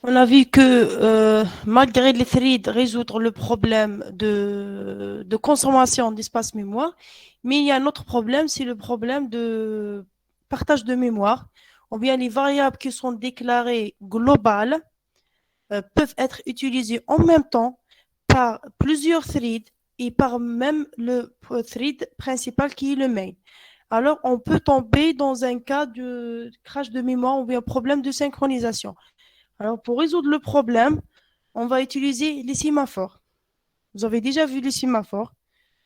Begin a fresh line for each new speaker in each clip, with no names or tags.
On a vu que malgré les threads résoudre le problème de consommation d'espace mémoire, mais il y a un autre problème, c'est le problème de partage de mémoire, ou bien les variables qui sont déclarées globales peuvent être utilisées en même temps par plusieurs threads et par même le thread principal qui est le main. Alors, on peut tomber dans un cas de crash de mémoire ou bien problème de synchronisation. Alors, pour résoudre le problème, on va utiliser les sémaphores. Vous avez déjà vu les sémaphores.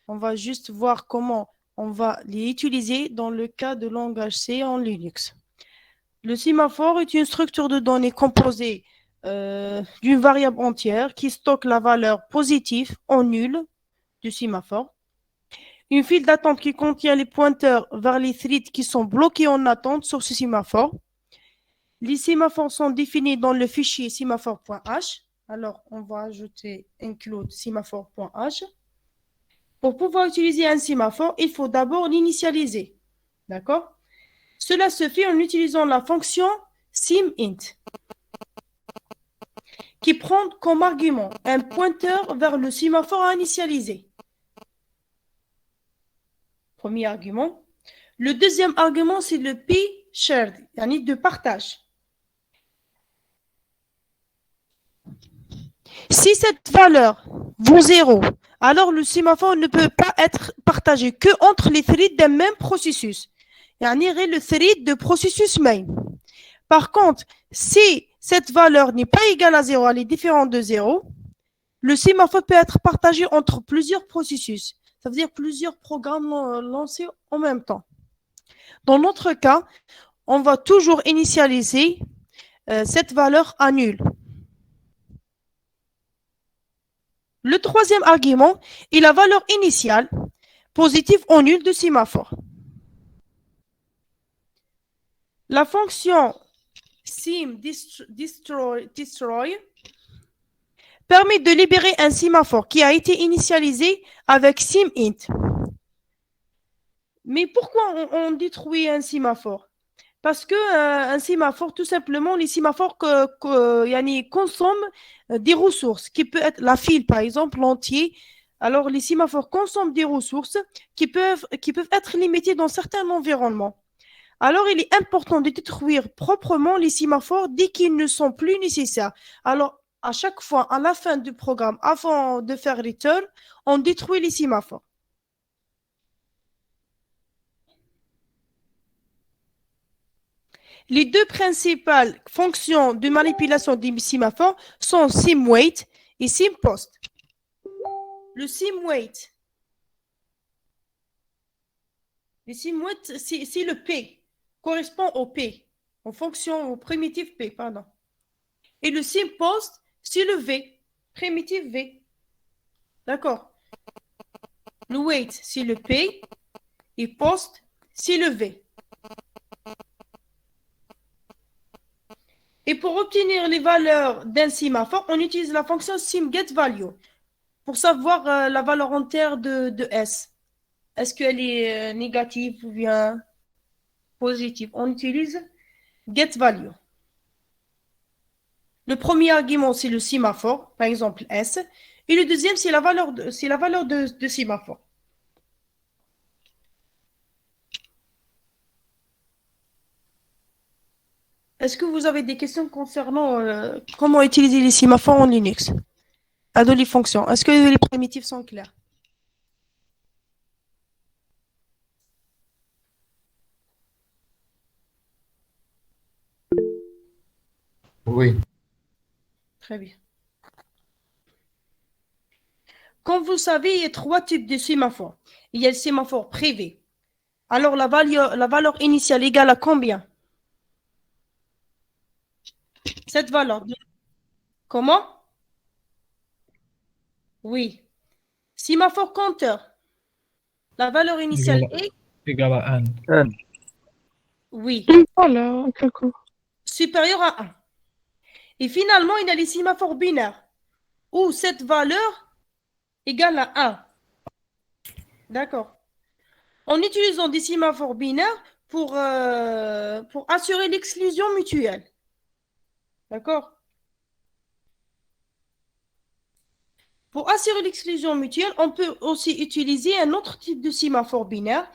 On va juste voir comment on va les utiliser dans le cas de langage C en Linux. Le sémaphore est une structure de données composée d'une variable entière qui stocke la valeur positive en nul du sémaphore. Une file d'attente qui contient les pointeurs vers les threads qui sont bloqués en attente sur ce sémaphore. Les sémaphores sont définis dans le fichier sémaphore.h. Alors, on va ajouter include sémaphore.h. Pour pouvoir utiliser un sémaphore, il faut d'abord l'initialiser. D'accord? Cela se fait en utilisant la fonction simInt, qui prend comme argument un pointeur vers le sémaphore à initialiser. Premier argument. Le deuxième argument, c'est le p shared, yani de partage. Si cette valeur vaut 0, alors le sémaphore ne peut pas être partagé que entre les threads d'un même processus. يعني le thread de processus main. Par contre, si cette valeur n'est pas égale à 0, elle est différente de 0, le sémaphore peut être partagé entre plusieurs processus. Ça veut dire plusieurs programmes lancés en même temps. Dans notre cas, on va toujours initialiser cette valeur à nul. Le troisième argument est la valeur initiale positive ou nulle de sémaphore. La fonction simDestroy permet de libérer un sémaphore qui a été initialisé avec simInt. Mais pourquoi on détruit un sémaphore? Parce que un sémaphore, tout simplement, les sémaphores consomment des ressources, qui peut être la file, par exemple, l'entier. Alors, les sémaphores consomment des ressources qui peuvent être limitées dans certains environnements. Alors, il est important de détruire proprement les sémaphores dès qu'ils ne sont plus nécessaires. Alors, à chaque fois, à la fin du programme, avant de faire return, on détruit les sémaphores. Les deux principales fonctions de manipulation des sémaphores sont simWait et simPost. Le simWait, c'est le P, correspond au P, aux fonctions, au primitif P, pardon. Et le simPost, c'est le V, primitif V. D'accord? Le wait, c'est le P, et post, c'est le V. Et pour obtenir les valeurs d'un sémaphore, on utilise la fonction simGetValue pour savoir la valeur entière de S. Est-ce qu'elle est négative ou bien positive? On utilise getValue. Le premier argument, c'est le sémaphore, par exemple S. Et le deuxième, c'est la valeur de sémaphore. Est-ce que vous avez des questions concernant comment utiliser les sémaphores en Linux? Les fonctions. Est-ce que les primitives sont claires?
Oui.
Très bien. Comme vous savez, il y a trois types de sémaphores. Il y a le sémaphore privé. Alors, la valeur initiale égale à combien? Cette valeur. Comment? Oui. Sémaphore compteur. La valeur initiale est?
Égal à N.
Oui.
Voilà, d'accord.
Supérieure à 1. Et finalement, il y a les sémaphores binaires, où cette valeur égale à 1. D'accord. En utilisant des sémaphores binaires pour assurer l'exclusion mutuelle. D'accord? Pour assurer l'exclusion mutuelle, on peut aussi utiliser un autre type de sémaphore binaire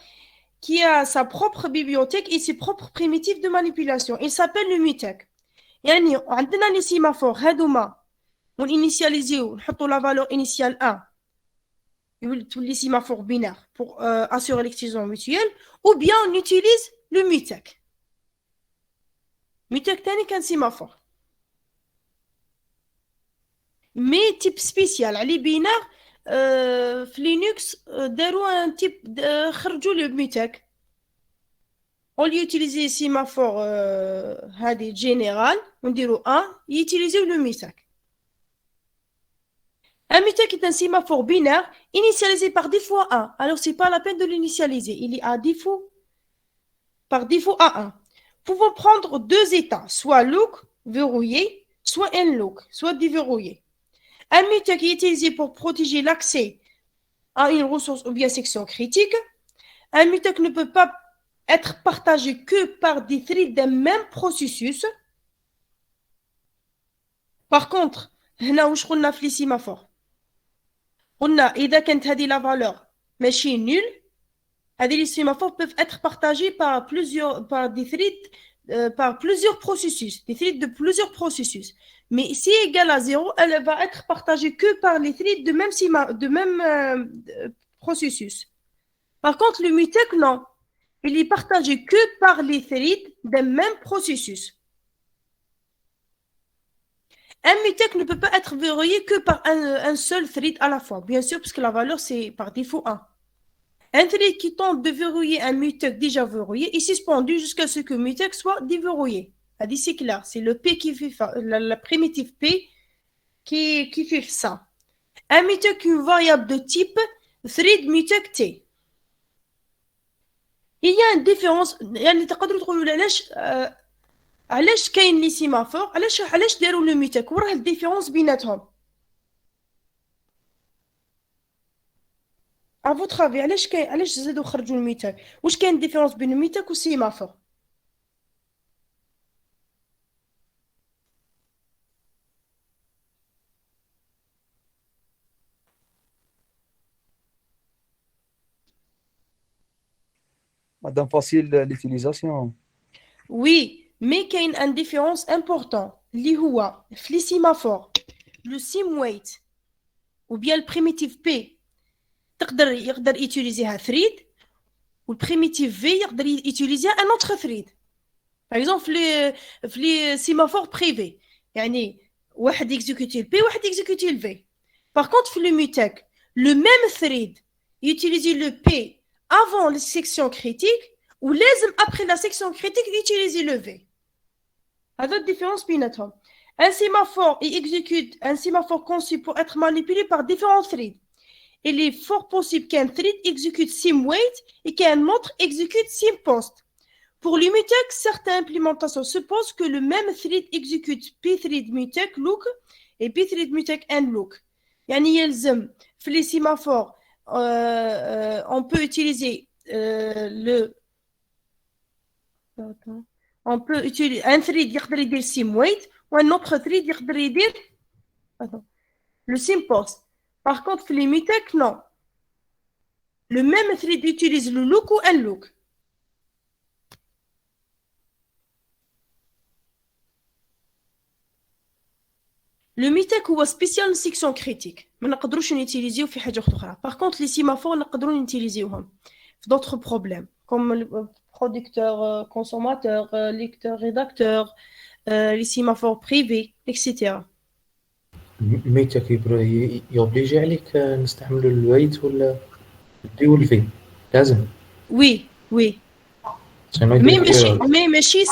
qui a sa propre bibliothèque et ses propres primitives de manipulation. Il s'appelle le mutex. يعني عندنا les sémaphores هذوما ونinitialiser نحطوا la valeur initiale 1 les sémaphores binaires pour assurer l'exclusion mutuelle, ou bien on utilise le mutex. Mutex تاني كان sémaphore. Mais type spécial على binaire في لينكس داروا un type خرجوا le mutex. Au lieu d'utiliser sémaphore général, on dirait 1, et utiliser le mutex. Un mutex est un sémaphore binaire initialisé par défaut à 1. Alors, ce n'est pas la peine de l'initialiser. Il est à défaut, par défaut à 1. Pouvons prendre deux états, soit look, verrouillé, soit unlock, soit déverrouillé. Un mutex est utilisé pour protéger l'accès à une ressource ou bien section critique. Un mutex ne peut pas être partagé que par des threads d'un même processus. Par contre, هنا واش قلنا في لي سيمافور قلنا إذا كانت هذه la valeur ماشي nul, les sémaphores peuvent être partagés par des threads, par plusieurs processus, des threads de plusieurs processus. Mais si égale à 0, elle va être partagée que par les threads de même processus. Par contre, le mutex, non. Il est partagé que par les threads d'un même processus. Un mutex ne peut pas être verrouillé que par un seul thread à la fois, bien sûr, parce que la valeur, c'est par défaut 1. Un thread qui tente de verrouiller un mutex déjà verrouillé est suspendu jusqu'à ce que le mutex soit déverrouillé. C'est clair, c'est le P qui fait la primitive P qui fait ça. Un mutex est une variable de type thread mutex T. Il y a une différence, يعني تقدروا تقولوا علاش كاين لي سيمافور علاش داروا لو mutex وراه الديفيرونس بيناتهم. À votre avis, علاش زادوا خرجوا الميتاك؟ واش كاين ديفيرونس بين الميتاك والسيمافور؟
Madame, facile l'utilisation.
Oui, mais كاين un différence important اللي هو في لي سيمافور le sim wait ou bien le primitive p يقدر يutiliser thread ou le primitive v يقدر يutiliser un autre thread. Par exemple في لي سيمافور بريفي يعني واحد يكزيكوتي البي واحد يكزيكوتي الفي. Par contre في le mutex le même thread utiliser le p avant la section critique ou لازم après la section critique utiliser le v. هذا الديفيرونس بيناتهم. Un sémaphore exécute un sémaphore conçu pour être manipulé par différents threads. Il est fort possible qu'un thread exécute simWait et qu'un autre exécute simPost. Pour le mutex, certaines implémentations supposent que le même thread exécute pthread mutex look et pthread mutex unlock. يعني يلزم في les sémaphores on peut utiliser on peut utiliser un thread يقدر يدير simWait ou un autre thread يقدر يدير le simPost. Par contre, في les mutex, non. Le même thread utilise le look ou unlock. Le mutex هو spécial section critique. ما نقدروش نutiliser في حاجة أخرى. Par contre, les sémaphores نقدروا نutiliser في d'autres problèmes comme le producteur, consommateur, lecteur, rédacteur, les sémaphores privés, etc.
ميتك يوبليجي عليك نستعملوا الويت ولا الدي والفي لازم
Oui, oui.
سينو يدير error.
ماشي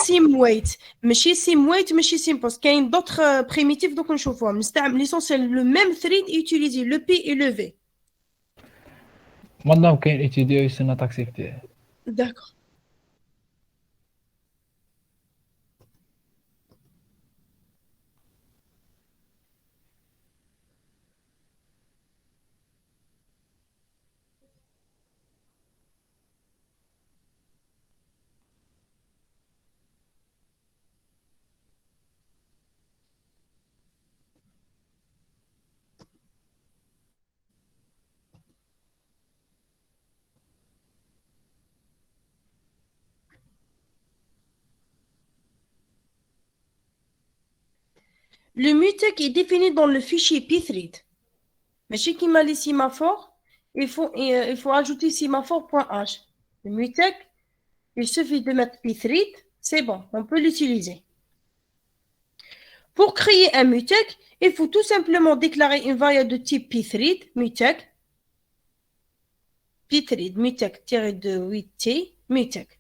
simWait ماشي simPost. كاين d'autres primitifs دوك نشوفوهم. نستعمل l'essentiel le même thread utiliser le P et le V.
Madame, كاين étudiant يستنى تاكسيفتي.
D'accord. Le mutex est défini dans le fichier pthread. Mais chez qui m'a les sémaphores, il faut ajouter sémaphore.h. Le mutex, il suffit de mettre pthread, c'est bon, on peut l'utiliser. Pour créer un mutex, il faut tout simplement déclarer une variable de type pthread, mutex, pthread, mutex-8t, mutex.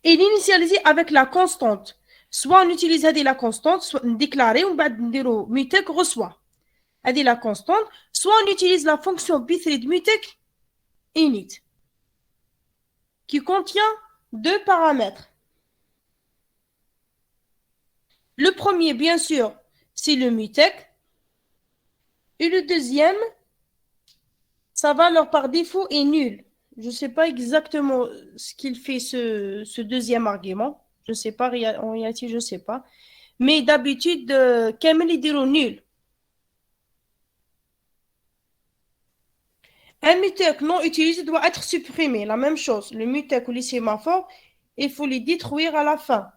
Et l'initialiser avec la constante. Soit on utilise la constante, soit déclarer, ou dire mutex reçoit. C'est la constante, soit on utilise la fonction pthread mutex init, qui contient deux paramètres. Le premier, bien sûr, c'est le mutex. Et le deuxième, sa valeur par défaut est nulle. Je ne sais pas exactement ce qu'il fait ce deuxième argument. Je ne sais pas, en réalité, je ne sais pas. Mais d'habitude, Kamel, il dit nul. Un mutex non utilisé doit être supprimé. La même chose, le mutex ou les sémaphores, il faut les détruire à la fin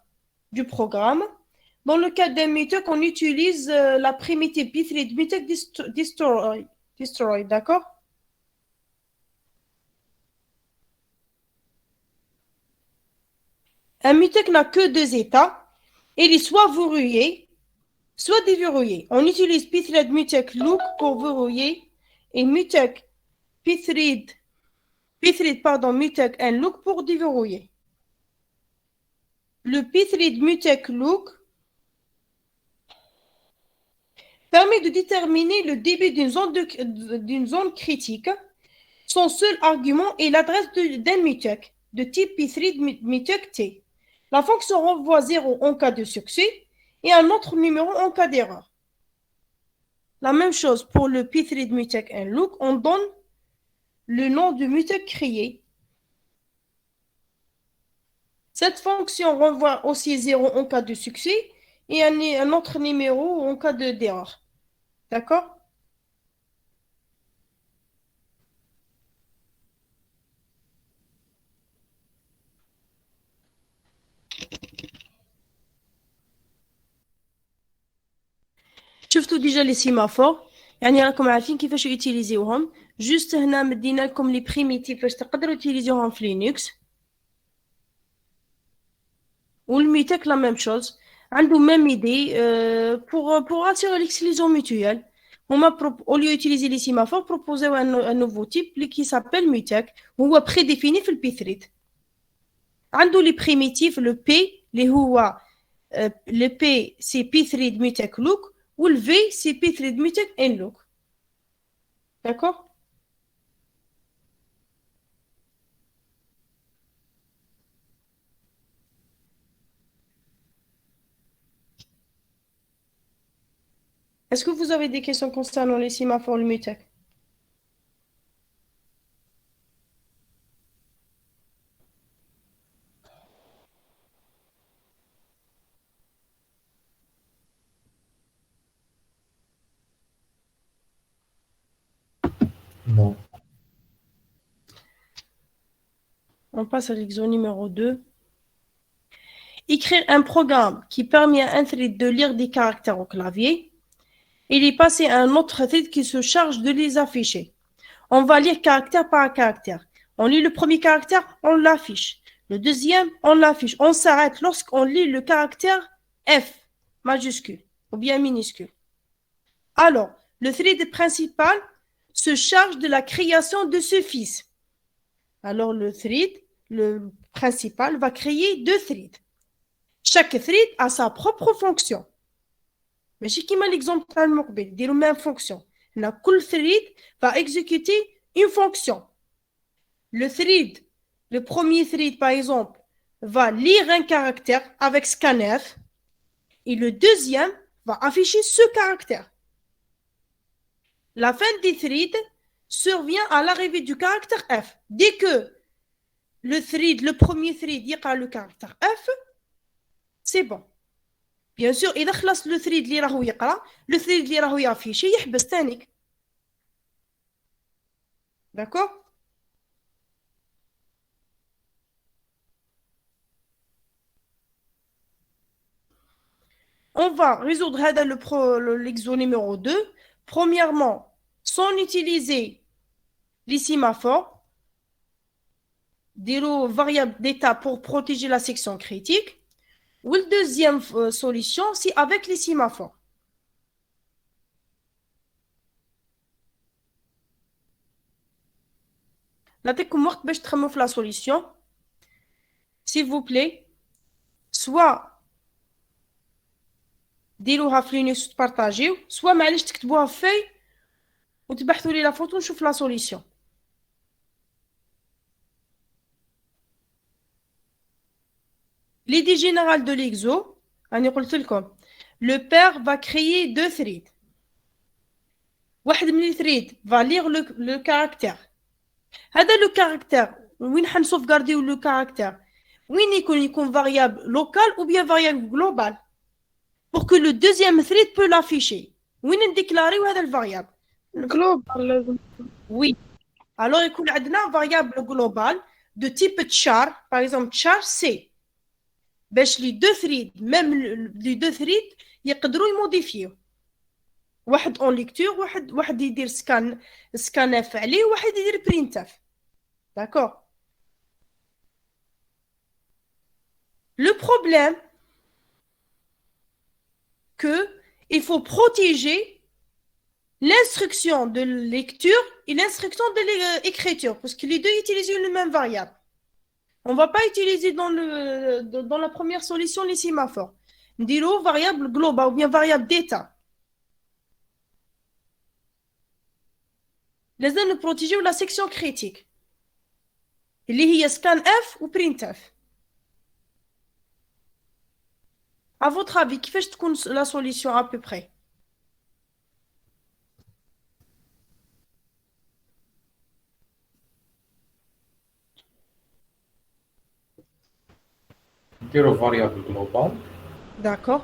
du programme. Dans le cas d'un mutex, on utilise la primitive pthread mutex destroy, d'accord? Un mutex n'a que deux états. Il est soit verrouillé, soit déverrouillé. On utilise pthread mutex look pour verrouiller et mutex mutex and look pour déverrouiller. Le pthread mutex look permet de déterminer le débit d'une zone critique. Son seul argument est l'adresse d'un mutex de type pthread mutex t. La fonction renvoie 0 en cas de succès et un autre numéro en cas d'erreur. La même chose pour le pthread mutex and look, on donne le nom du mutex créé. Cette fonction renvoie aussi 0 en cas de succès et un autre numéro en cas d'erreur. D'accord? شفتوا ديجا لي سيمافور يعني راكم عارفين كيفاش يوتيليزيوهم جوست هنا مدينا لكم لي بريميتيف باش تقدروا تيليزيوهم في لينكس والميتك لا ميم شوز عنده ميم ايدي pour assurer l'exclusion mutuelle au lieu d'utiliser les sémaphores proposer un nouveau type qui s'appelle mutex هو prédéfini في البيثريد عنده لي بريميتيف le p اللي هو le p c'est pthread mutex look ou le V, c'est pthread mutex and look. D'accord? Est-ce que vous avez des questions concernant les sémaphores, le mutex?
Non.
On passe à l'exemple numéro 2. Écrire un programme qui permet à un thread de lire des caractères au clavier et les passer à un autre thread qui se charge de les afficher. On va lire caractère par caractère. On lit le premier caractère, on l'affiche. Le deuxième, on l'affiche. On s'arrête lorsqu'on lit le caractère F, majuscule, ou bien minuscule. Alors, le thread principal se charge de la création de ce fils. Alors, le thread, le principal, va créer deux threads. Chaque thread a sa propre fonction. Mais chez qui m'a l'exemple de la même fonction. La cool thread va exécuter une fonction. Le thread, le premier thread par exemple, va lire un caractère avec scanf et le deuxième va afficher ce caractère. La fin des threads survient à l'arrivée du caractère F. Dès que le premier thread يقرأ le caractère F, c'est bon. Bien sûr, إذا خلص le thread اللي راهو يقرأ, le thread اللي راهو يافيشي يحبس تانيك. D'accord? On va résoudre l'exo numéro 2. Premièrement, sans utiliser les sémaphores, des variables d'état pour protéger la section critique. Ou la deuxième solution, c'est avec les sémaphores. نعطيكم وقت باش تخمموا في la solution. S'il vous plaît, soit ديروها في لينكس وتبارطاجيو، سوا معليش تكتبوها في في وتبحثوا لي لا فوتو ونشوف لا سوليسيون. L'idée générale de l'exo, راني قلت لكم le père va créer deux threads. واحد من الثريد va lire le caractère. هذا لو caractère وين حنسوفغارديو لو caractère؟ وين يكون variable local ou bien variable global pour que le deuxième thread peut l'afficher. وين نديكلاريو هذا الفاريابل؟
global لازم.
Oui. Alors يكون عندنا variable global de type char, par exemple char C. باش لي دو ثريد ميم لي دو ثريد يقدروا يموديفيو. واحد اون ليكتور واحد يدير سكانف عليه وواحد يدير برينتاف. D'accord. Le problème que il faut protéger l'instruction de lecture et l'instruction de l'écriture parce que les deux utilisent le même variable. On ne va pas utiliser dans la première solution les sémaphores. نديرو variable global ou bien variable d'état. لازم نبروتيجيو la section critique اللي هي scanf ou printf. À votre avis, كيفاش تكون la solution à peu près?
نديرو فاريابل جلوبال
D'accord.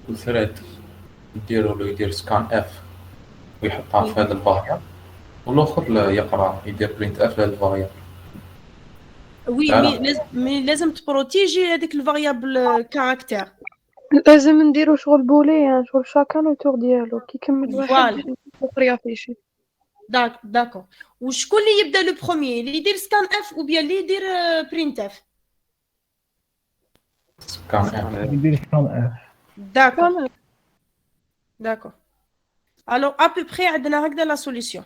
وثريد نديرو له يدير سكان اف ويحطها في هذا الفاريابل والاخر لا يقرا يدير برينت اف لهذا الفاريابل.
Oui, mais لازم تبروتيجي هذيك الفاريابل كاركتير.
لازم نديرو شغل بوليان شغل شاكان وتور ديالو كي يكمل واحد الاخر يعطيشي.
داكور. وشكون اللي يبدا لو بروميي اللي يدير سكان اف او بيان اللي يدير برينت اف؟
سكان اف.
يدير سكان اف.
داكور. داكور. Alors à peu près عندنا هكذا لا سوليسيون.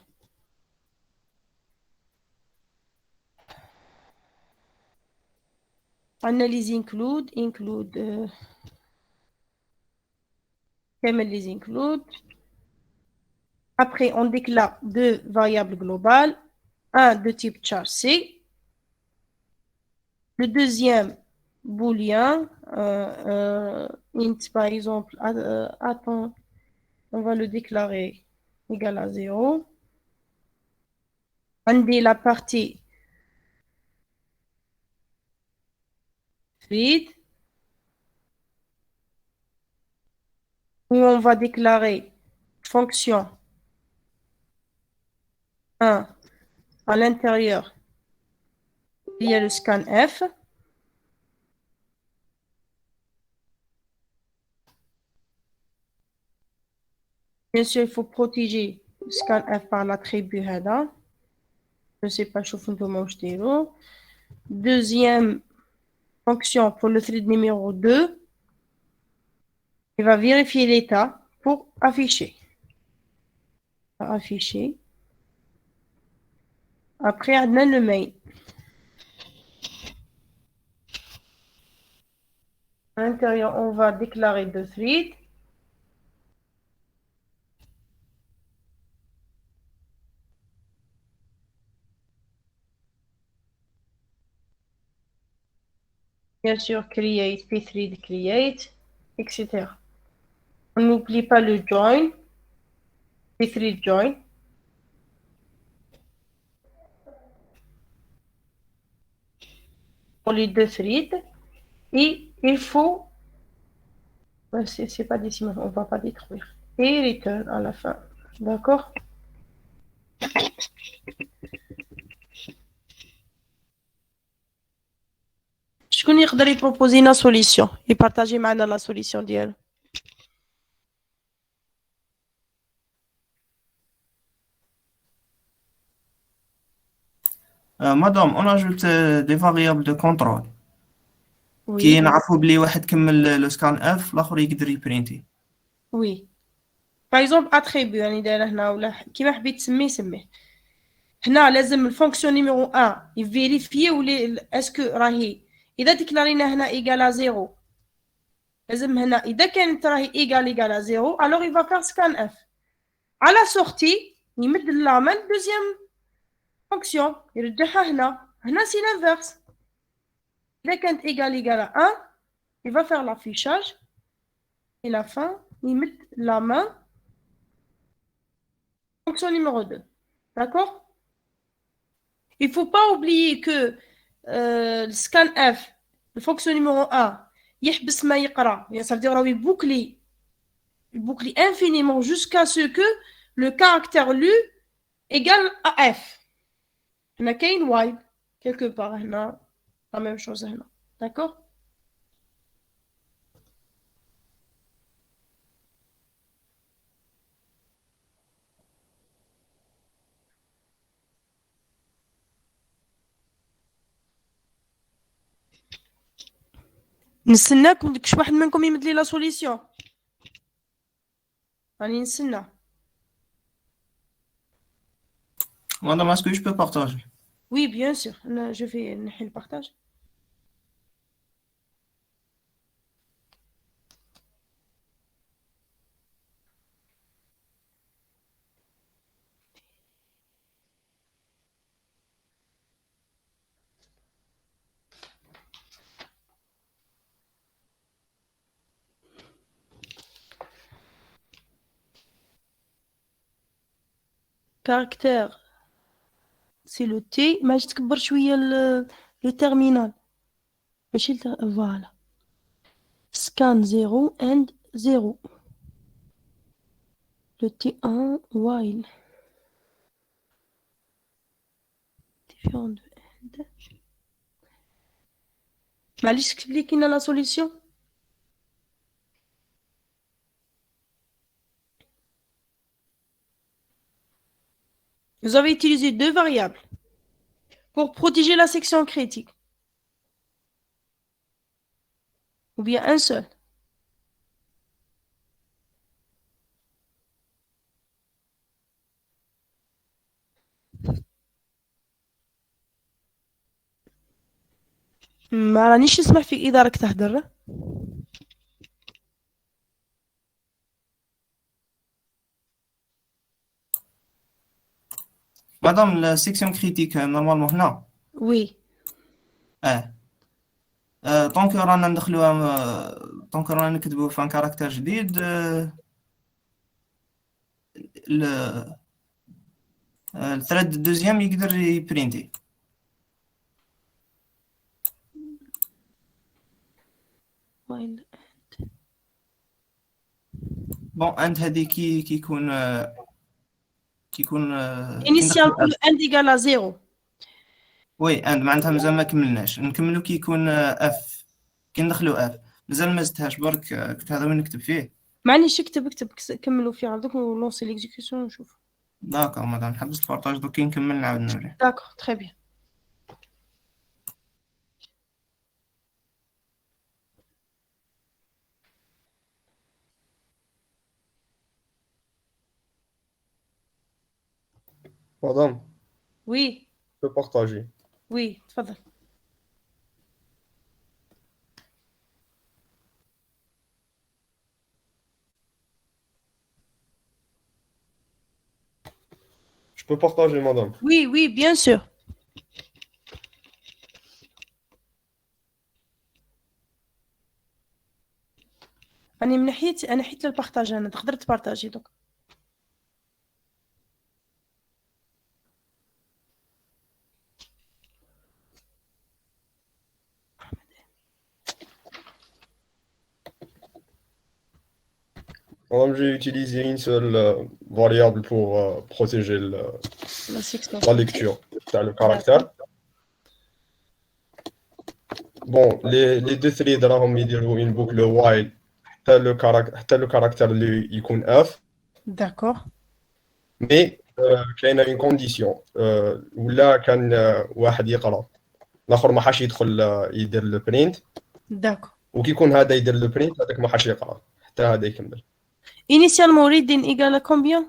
Analyse include les include. Après, on déclare deux variables globales, un de type char C, le deuxième booléen, int par exemple, attends, on va le déclarer égal à 0. On dit la partie thread où on va déclarer fonction 1 à l'intérieur. Il y a le scanf. Bien sûr, il faut protéger le scanf par l'attribut header. Je ne sais pas, je vais vous deuxième fonction pour le thread numéro 2. Il va vérifier l'état pour afficher. Après, on a le main. À l'intérieur, on va déclarer deux threads. Bien sûr, create, pthread, create, etc. On n'oublie pas le join, pthread join. Pour les deux threads. Et il faut, c'est pas décimal, on va pas détruire. Et return à la fin. D'accord? شكون يقدر يبروبوزي لنا سوليسيون يبارطاجي معنا لا سوليسيون ديالو؟
Madame, on ajoute des variables de contrôle.
Oui,
كي نعرفوا بلي واحد كمل لو سكان اف الاخر يقدر يبرينتي.
oui. Par exemple, attribut يعني دايره هنا ولا كيما حبيت تسميه سميه. هنا لازم الفونكسيون نيميرو 1 يفيريفي ولي اسكو راهي اذا ديكلارينا هنا ايغال زيرو لازم هنا اذا كانت راهي ايغال زيرو الوغ يفا فار سكان اف على سورتي يمد لامن دوزيام فونكسيون يرجعها هنا سي لانفيرس اذا كانت ايغال 1 يفا فار لافيشاج et la fin يمد la main fonction numéro 2 d'accord. Il ne faut pas oublier que le scan F, le fonction numéro 1, يحبس ما يقرأ. Ça veut dire qu'il boucle infiniment jusqu'à ce que le caractère lu égale à F. On a qu'un while quelque part. On a la même chose. D'accord. نستناكم ديك واحد منكم يمد لي لا سوليسيون راني نستنى.
Madame, est-ce que je peux partager?
Oui, bien sûr. Je vais نحي le partage. Caractère, c'est le T. Mais je تكبر شوية le terminal. Voilà. Scan 0 and 0. Le T1 while. Différent de and. معليش expliquer la solution. Vous avez utilisé deux variables pour protéger la section critique. Ou bien un seul. ما رانيش نسمع فيك إذا راك تهدر.
Madame, la section critique, normalement هنا.
Oui.
طونك رانا ندخلوها طونك رانا نكتبوا في ان كاركتر جديد الثريد الدوزيام يقدر يبرينتي. بون عند هذه كيكون
initial and égal à 0.
وي عند معناتها مازال ما كملناش نكملو كي يكون اف كي ندخلو اف مازال ما زدتهاش برك كنت هذا وين نكتب فيه.
معليش اكتب كملوا فيه عندك ونلونسي ليكزيكسيون ونشوف.
داكور مدام حبست البارطاج دوك كي نكمل نعاود نوري.
داكور تري بيان.
Madame,
Oui,
je peux partager.
oui, تفضل.
Je peux partager, madame.
Oui, oui, bien sûr. أنا حيت البارطاج أنا تقدر تبارطاجي دوك.
Madame, j'ai utilisé une seule variable pour protéger la lecture, le caractère. Bon, les deux threads راهم يديروا une boucle while حتى le caractère اللي يكون F.
D'accord.
Mais كاينه اون كونديسيون ولا كان واحد يقرا الاخر ما حاش يدخل يدير لو برينت
D'accord.
وكي يكون هذا يدير لو برينت هذاك ما حاش يقرا حتى هذا يكمل
Initialement, reading égale à combien?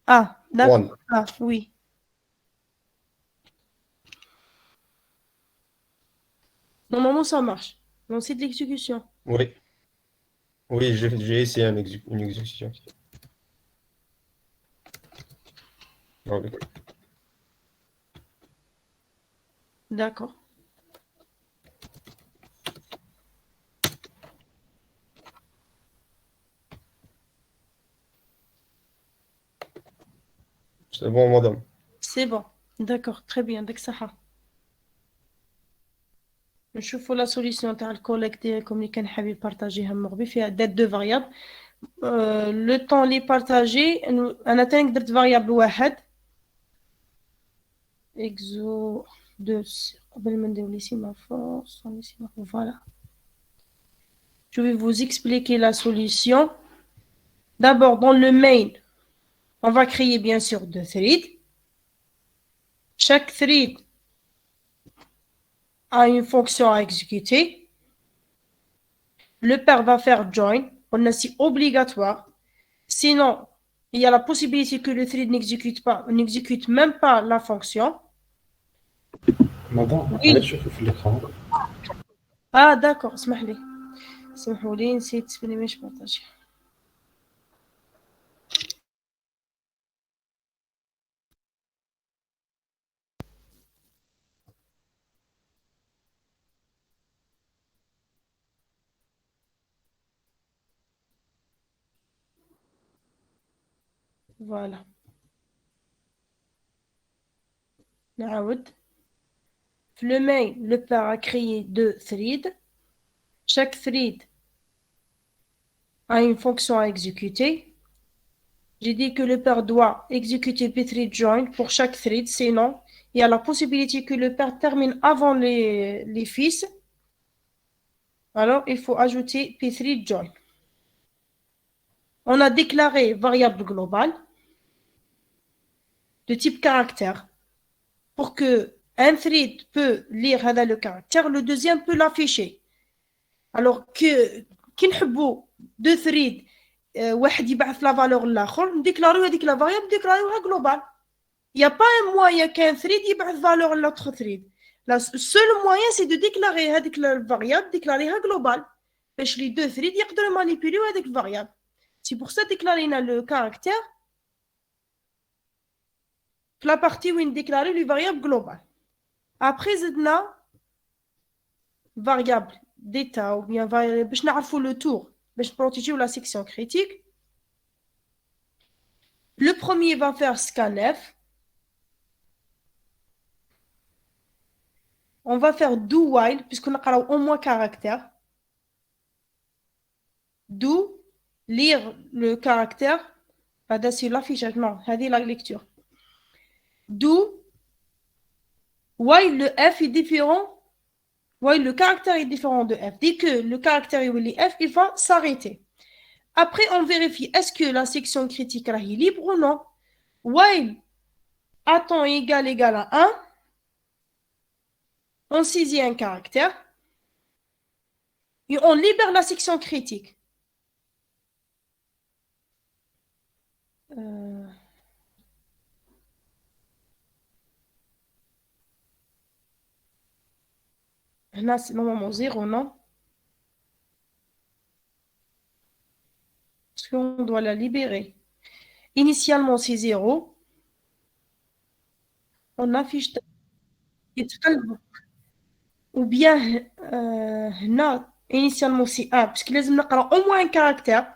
Ah, d'accord.
1
Ah, oui. Normalement, ça marche. Non, c'est de l'exécution.
oui oui j'ai essayé une exécution Oui.
D'accord.
C'est bon madame.
C'est bon. D'accord, très bien. داك صحة. نشوفوا لا سوليسيون تاع الكوليك ديالكم اللي كان حابب يبارطاجيها مغبي فيها دات دو فاريابل. لو طون اللي بارطاجي انا تاني درت فاريابل واحد اكزو دو قبل ما نديرو لي سيمافور voilà. Je vais vous expliquer la solution. D'abord, dans le main, on va créer bien sûr deux threads. Chaque thread a une fonction à exécuter. Le père va faire join. On a si obligatoire. Sinon, il y a la possibilité que le thread n'exécute même pas la fonction.
مدام
Oui.
علاش تشوفي في الاكران
Ah, d'accord. اسمح لي. سمحوا لي نسيت تسبني مش بارطاجي. Voilà. نعاود. Le main, le père a créé deux threads. Chaque thread a une fonction à exécuter. J'ai dit que le père doit exécuter pthread join pour chaque thread, sinon il y a la possibilité que le père termine avant les fils. Alors il faut ajouter pthread join. On a déclaré variable globale de type caractère pour que un thread peut lire le caractère, le deuxième peut l'afficher. Alors que كي نحبوا deux threads واحد يبعث la valeur للاخر نديكلاريو هذيك la variable نديكلاريوها global. Il n'y a pas un moyen qu'un thread يبعث valeur l'autre thread. Le seul moyen c'est de déclarer هذيك la variable déclarer global باش les deux threads يقدروا manipuler هذيك variable. C'est pour ça déclarينا le caractère في la partie où on déclare le variable global. Après زدنا variable d'état ou bien باش نعرفوا le tour باش protéger la section critique. Le premier va faire scanf. On va faire do while puisqu'on a au moins caractère. Do lire le caractère. C'est l'affichage. Non, c'est la lecture. Do while le F est différent. While le caractère est différent de F. Dès que le caractère est F, il va s'arrêter. Après, on vérifie est-ce que la section critique est libre ou non. While à temps égal à 1, on saisit un caractère et on libère la section critique. Là, c'est normalement 0, non? Parce qu'on doit la libérer. Initialement, c'est 0. On affiche ou bien non, initialement c'est 1 parce qu'il لازم نقرا au moins un caractère.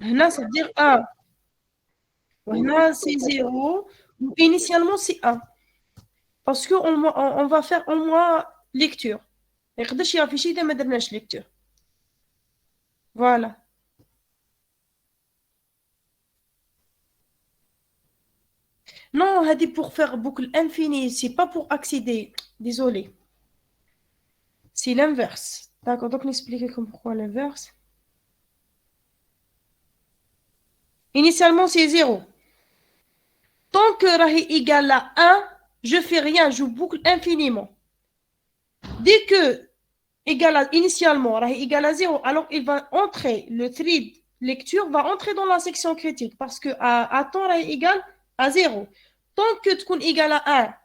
هنا ça veut dire 1. وهنا c'est 0. Initialement c'est 1. Parce qu'on va faire au moins lecture. ما يقدرش يافيشي إذا ما درناش lecture. Voilà. Non, c'est pour faire boucle infinie, c'est pas pour accéder. Désolé. C'est l'inverse. D'accord, donc n'expliquez comme pourquoi l'inverse. Initialement, c'est 0. Tant que rahi égale à 1, je fais rien, je boucle infiniment. Dès que initialement rahi égale à 0, alors il va entrer, le thread lecture va entrer dans la section critique parce que à temps rahi égale à 0. Tant que tu égal à 1,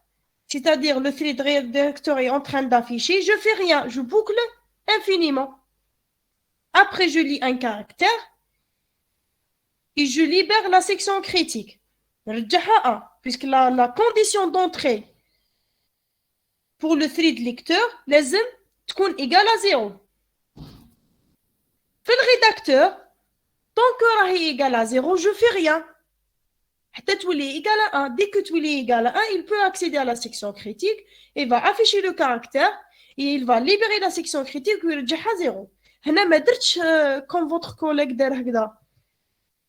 c'est-à-dire le thread lecteur est en train d'afficher, je fais rien, je boucle infiniment. Après, je lis un caractère et je libère la section critique. Puisque la condition d'entrée pour le thread lecteur, لازم تكون égale à 0. في rédacteur, tant que راهي égale à 0, je fais rien. حتى تولي égal à 1. Dès que tu es égal à 1, il peut accéder à la section critique et va afficher le caractère et il va libérer la section critique ويرجعها 0. هنا ما درتش comme votre collègue دار هكذا.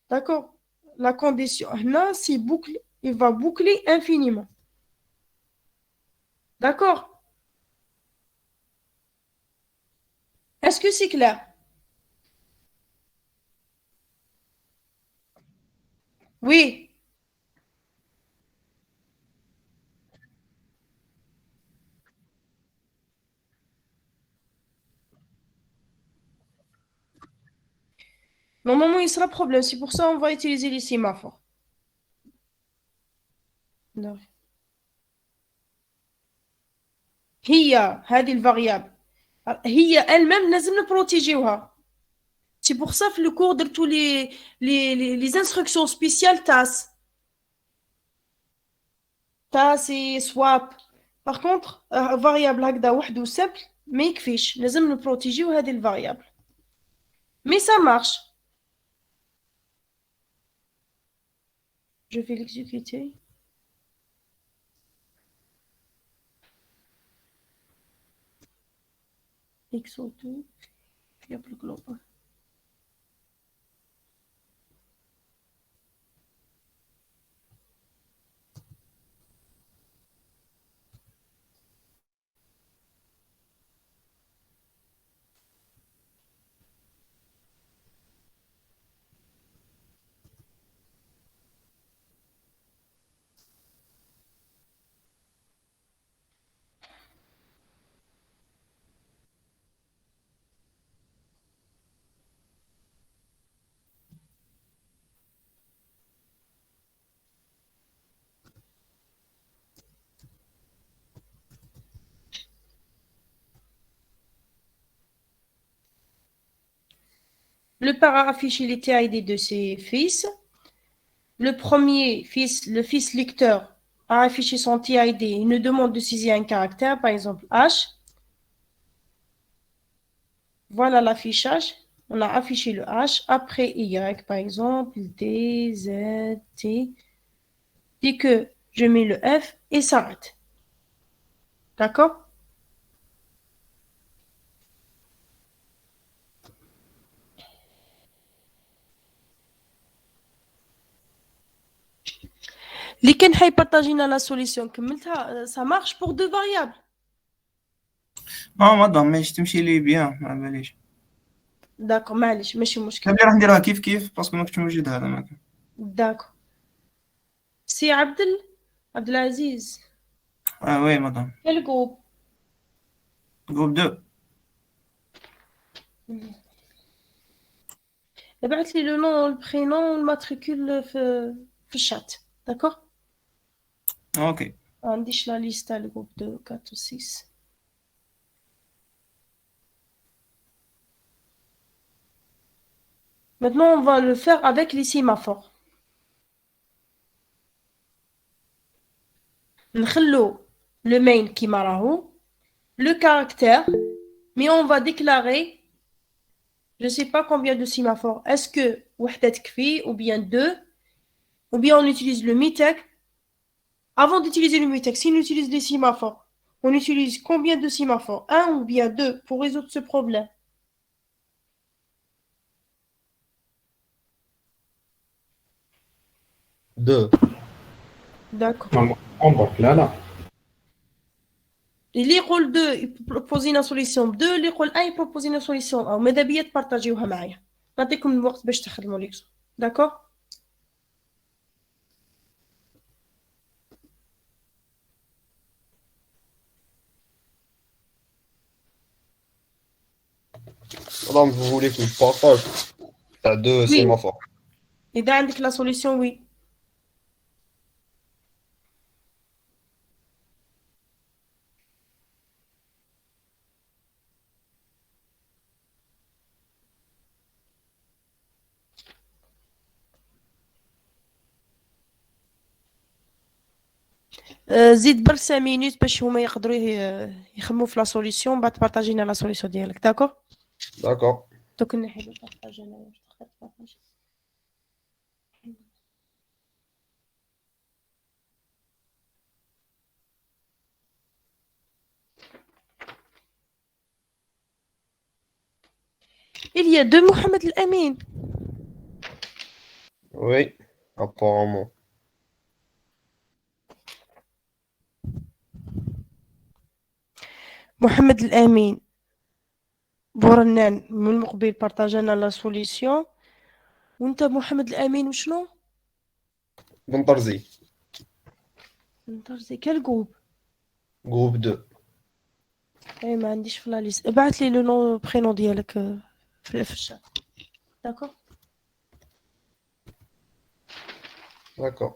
D'accord? La condition, là, c'est boucle, il va boucler infiniment. D'accord? Est-ce que c'est clair? Oui. Normalement, il sera problème. C'est pour ça qu'on va utiliser les sémaphores. Non. هذه الفاريابل هي elle-même لازم نبروتيجيوها. C'est pour ça que le cours de tous les instructions spéciales TAS. TAS et swap. Par contre, variable هكذا وحده simple ما يكفيش. لازم نبروتيجيو هذه الفاريابل. Mais ça marche. Je vais l'exécuter. XO2. Il n'y a plus global. Le père a affiché les TID de ses fils. Le premier fils, le fils lecteur, a affiché son TID. Il nous demande de saisir un caractère, par exemple H. Voilà l'affichage. On a affiché le H. Après Y, par exemple, D, Z, T. Dès que je mets le F, et s'arrête. D'accord? اللي كان حيبارطاجينا لا سوليسيون كملتها ça marche pour deux variables.
مادام ماشي تمشي لي بيان ما باليش.
داكو معليش ماشي مشكل.
كنبدا راح نديرها كيف باسكو ما كنتش موجود هذا ما كان.
داكو. سي عبد العزيز.
وي مادام.
Quel groupe?
جروب 2.
ابعث لي لو نون والبرينون والماتريكول في الشات. داكور؟
اوكي.
ما عنديش لا ليستا le groupe 2 4 ou 6. Maintenant, on va le faire avec les sémaphores. نخلو le main كيما راهو, le caractère, mais on va déclarer, je ne sais pas combien de sémaphores. Est-ce que وحدة تكفي ou bien 2 ou bien on utilise le MITEC. Avant d'utiliser le MITEC, si on utilise les sémaphores, on utilise combien de sémaphores? 1 ou bien 2 pour résoudre ce problème?
Deux.
D'accord.
انظر لا
اللي يقول دو يبروبوزينا سوليسيون دو، اللي يقول اي بروبوزينا سوليسيون او ماذا بيا تبارطاجيوها معايا، نعطيكم الوقت باش تخدموا ليكسو. داكور.
Madame, vous voulez que je partage? T'as deux
Oui.
sémaphores.
اذا عندك لا سوليسيون وي. زيد برك 5 مينوت باش هما يقدروا يخمموا في لا سوليسيون، بعد تبارطاجينا لا سوليسيون ديالك. داكور.
D'accord.
دوك نحي البارطاج انايا باش تقدر تبارطاجي. Il y a deux Mohamed El-Amin.
Oui, apparemment.
محمد الأمين بورنان من المقبل بارطاجانا لا سوليسيون، وانت محمد الأمين وشنو؟
بنطرزي.
نطرزي كال جروب؟
Groupe 2.
اي ما عنديش في لا ليست، ابعث لي لو نو برينو ديالك في الشات. داكور.
D'accord.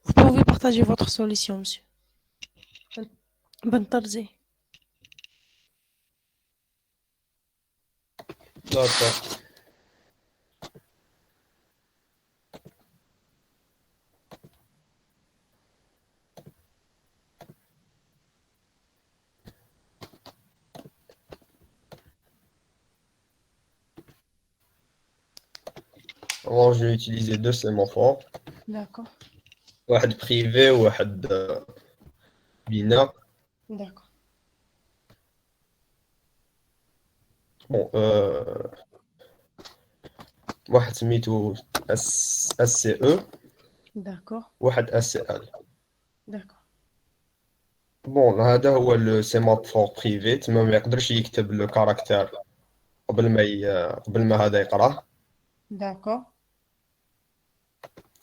Vous pouvez partager votre solution, monsieur. بنطرزي.
D'accord. Alors, je vais utiliser deux sémaphores,
D'accord.
واحد privé وواحد binaire.
D'accord.
Bon, واحد سميتو SCE
D'accord.
وواحد SCL.
D'accord.
بون هذا هو السيمافور بريفي، تما ما يقدرش يكتب لو كاركتير قبل ما هذا يقراه.
D'accord.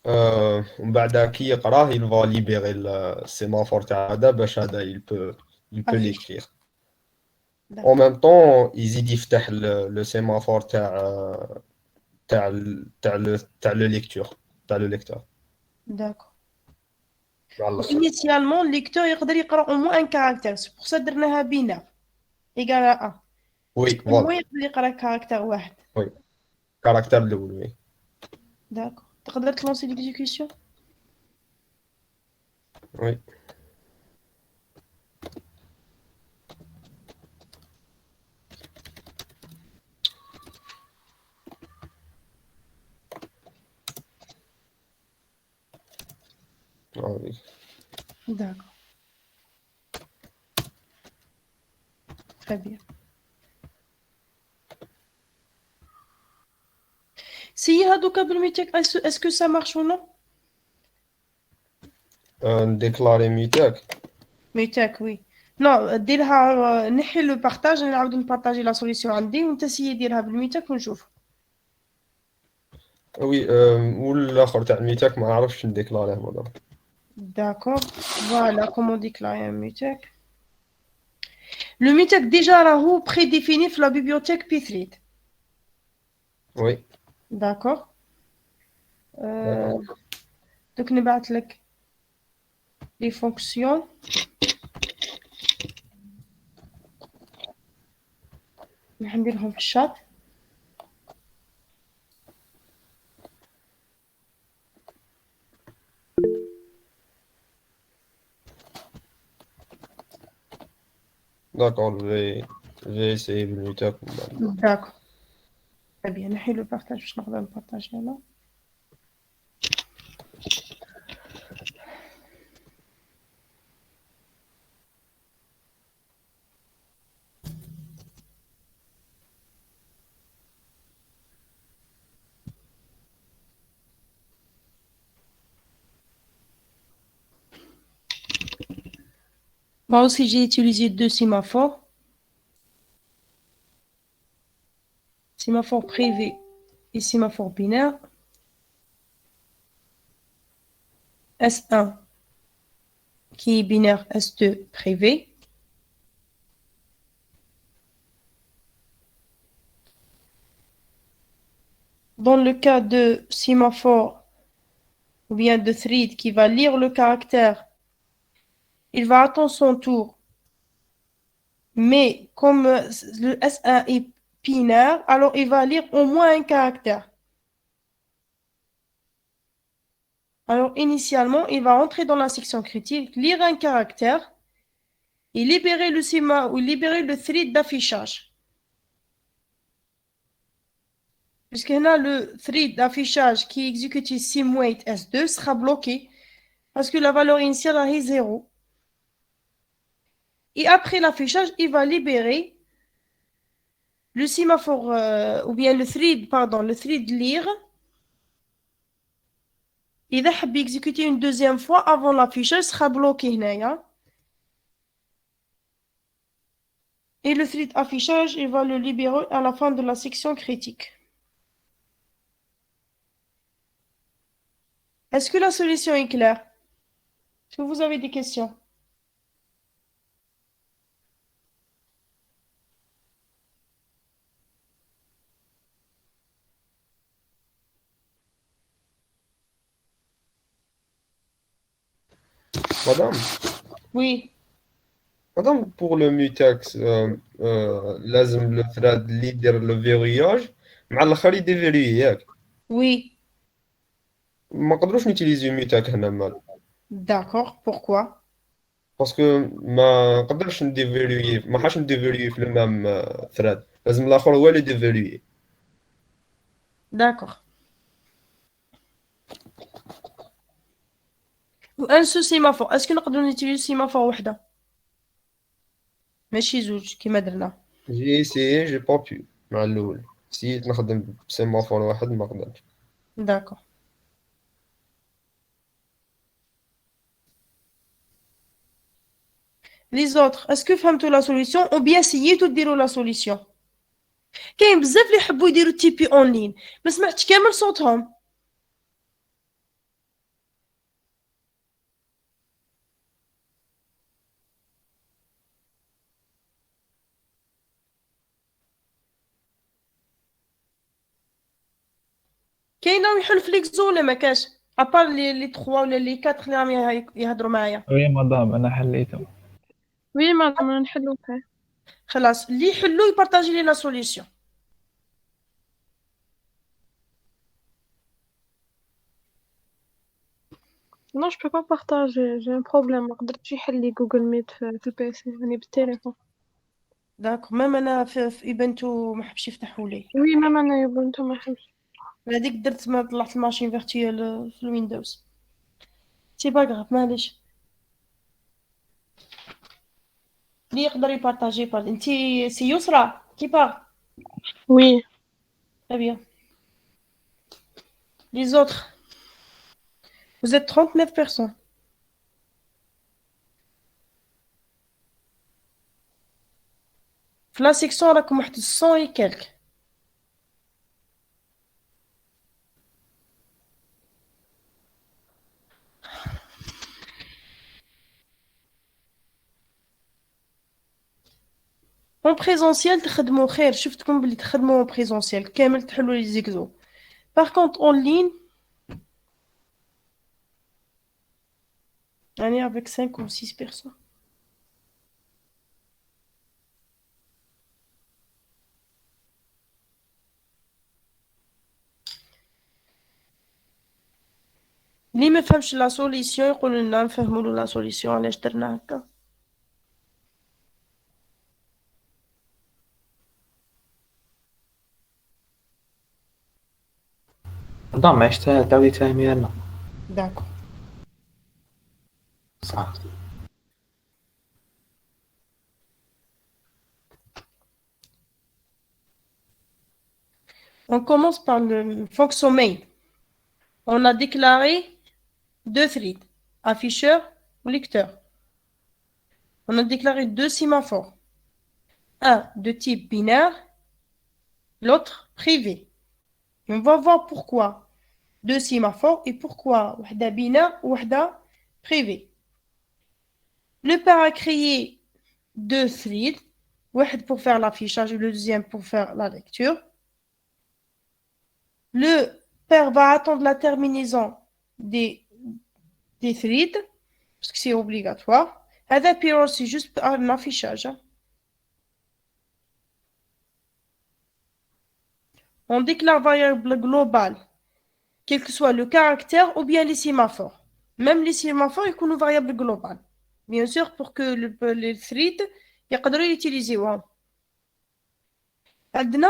ومن بعد كي يقراه il va libérer السيمافور تاع هذا باش هذا il peut
Affiche.
l'écrire. En
D'accord.
même temps يزيد يفتح لو سيمافور تاع لو ليكتور
D'accord.
مع الاخر.
Initialement, le lecteur يقدر يقرأ au moins un caractère. C'est pour ça درناها binaire. Égal à 1.
وي
Au moins
فوالا
يقدر يقرأ caractère واحد.
وي الكاركتير الاول وي.
D'accord. تقدر تلونسي l'exécution.
وي وي.
D'accord. Très bien. Si هذوك بالميتك est-ce que ça marche ou non?
نديكلاري ميتاك.
ميتك oui. Non, ديرها نحي لو بارتاج نعاود نبارطاجي لا سوليسيون عندي وانت سيي ديرها بالميتك ونشوف.
وي والاخر تاع الميتاك ما نعرفش نديكلاريه مدام.
D'accord. Voilà comment déclarer un mutex. Le mutex déjà راهو prédéfini في la bibliothèque Pythread.
وي
D'accord. Donc نبعث لك les fonctions. نديرهم في الشات.
D'accord, je vais essayer بالميتاك.
D'accord. Très bien. نحي le partage باش نقدر نبارطاجي أنا. Moi aussi, j'ai utilisé deux sémaphores. Sémaphore privé et sémaphore binaire. S1 qui est binaire, S2 privé. Dans le cas de sémaphore ou bien de thread qui va lire le caractère, il va attendre son tour. Mais comme le S1 est binaire, alors il va lire au moins un caractère. Alors initialement, il va entrer dans la section critique, lire un caractère et libérer le séma ou libérer le thread d'affichage. Puisque là, le thread d'affichage qui exécute simwait S2 sera bloqué parce que la valeur initiale est 0. Et après l'affichage, il va libérer le sémaphore ou bien le thread lire. Il va exécuter une deuxième fois avant l'affichage, sera bloqué là. Et le thread affichage, il va le libérer à la fin de la section critique. Est-ce que la solution est claire? Est-ce que vous avez des questions?
Madame,
Oui,
pour le mutex لازم لو ثراد اللي يدير لو فيرياج مع الاخر يديفيريي ياك.
oui.
ما نقدروش نوتيليزيو ميتاك هنا مال
D'accord. Pourquoi?
باسكو ما نقدرش نديفيريي، ما حاش نديفيريي في المام ثراد، لازم الاخر هو اللي يديفيريي.
D'accord. وان سو سيمافور اسكو نقدروا نيتيليزيو سيمافور وحده ماشي زوج كيما درنا.
جي سي جي با بي مع الاول سيت نخدم بسيمافور واحد ما قدرتش.
داكور. لي زوتر اسكو فهمتوا لا سوليسيون او بيان سييتو ديروا لا سوليسيون؟ كاين بزاف اللي يحبوا يديروا تيبي اون لين ما سمعتش كامل صوتهم. كاين راهم يحلوا في ليكزو ولا ما كاش ابار لي 3 ولا لي 4 اللي راهم يهضروا معايا؟
وي مدام انا حليته.
وي مادام انا نحلو فيه.
خلاص اللي يحلوا يبارطاجي لي لا سوليسيون.
Non, je peux pas partager, j'ai un problème. ما قدرتش يحل لي جوجل ميت في البيسي يعني بالتليفون.
داك ميم انا في ايبنتو ما حبش يفتحوا لي.
وي مام انا يبونتو ما حبش.
هذيك درت ما طلعت الماشين فيرتوال في الويندوز. سي با غاف معليش. اللي يقدر يبارطاجي انتي سي يسرى كيفاه؟
وي
Très bien. Les autres, vous êtes 39 personnes. في لا سيكسيون راكم واحد 100 et quelques. En présentiel تخدموا خير شفتكم بلي تخدموا en présentiel كامل تحلوا لي زيكزو. Par contre en ligne يعني avec 5 ou 6 personnes. اللي ما فهمش لا سوليسيون يقول لنا نفهموا له لا سوليسيون علاش درنا هكا.
مدام علاش تعاودي تفهميها لنا؟
داكور.
صح.
On commence par le fonction main. On a déclaré deux threads, afficheur ou lecteur. On a déclaré deux sémaphores. Un de type binaire, l'autre privé. Et on va voir pourquoi deux sémaphores et pourquoi wahda binaire ou wahda privé. Le père a créé deux threads, واحد pour faire l'affichage et le deuxième pour faire la lecture. Le père va attendre la terminaison des threads, parce que c'est obligatoire. هذا pire c'est juste un affichage. On déclare variable globale, quel que soit le caractère ou bien les sémaphores. Même les sémaphores, ils connaissent variable globale. Bien sûr, pour que les threads يقدروا يutiliser. عندنا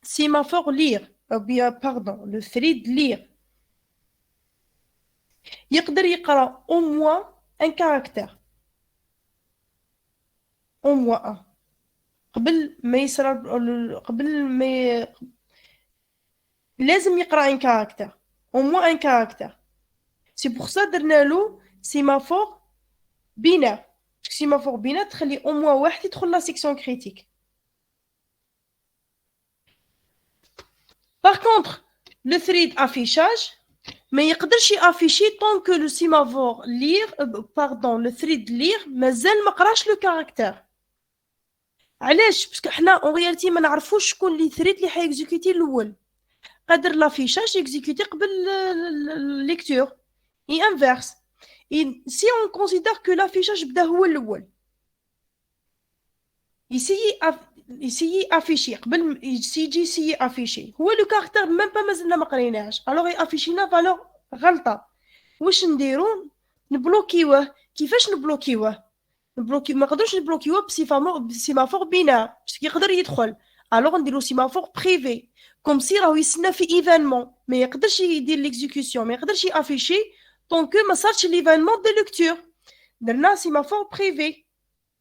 sémaphore lire. Pardon, le thread lire. يقدر يقرأ au moins un caractère. Au moins un. قبل ما لازم يقرأ un caractère. Au moins un caractère. C'est pour ça درنا له sémaphore binaire. sémaphore binaire تخلي au moins واحد يدخل la section critique. Par contre, le thread affichage, ما يقدرش يافيشي tant que le sémaphore lire, le thread lire مازال ما قراش le caractère. علاش؟ باسكو حنا اون رياليتي ما نعرفوش شكون لي ثريد اللي حيكزيكوتي الاول. قادر لافيشاج يكزيكوتي قبل ليكتور اي انفيرس. سي اون كونسيدير كو لافيشاج بدا هو الاول يسيي افيشي قبل يجي يسيي افيشي هو لو كاركتر ميم با مازلنا ما قريناهاش. الوغ افيشينا فالور غلطه. واش نديرو؟ نبلوكيوه. كيفاش نبلوكيوه؟ ما نقدرش نبلوكيوه بسيمافور بينار باش يقدر يدخل. الوغ نديرو سيمافور بريفي كوم سي راهو يستنى في ايفينمون ما يقدرش يدير ليكزيكسيون ما يقدرش يافيشي طونكو ما صارش ليفينمون دو ليكتور درنا سيمافور بريفي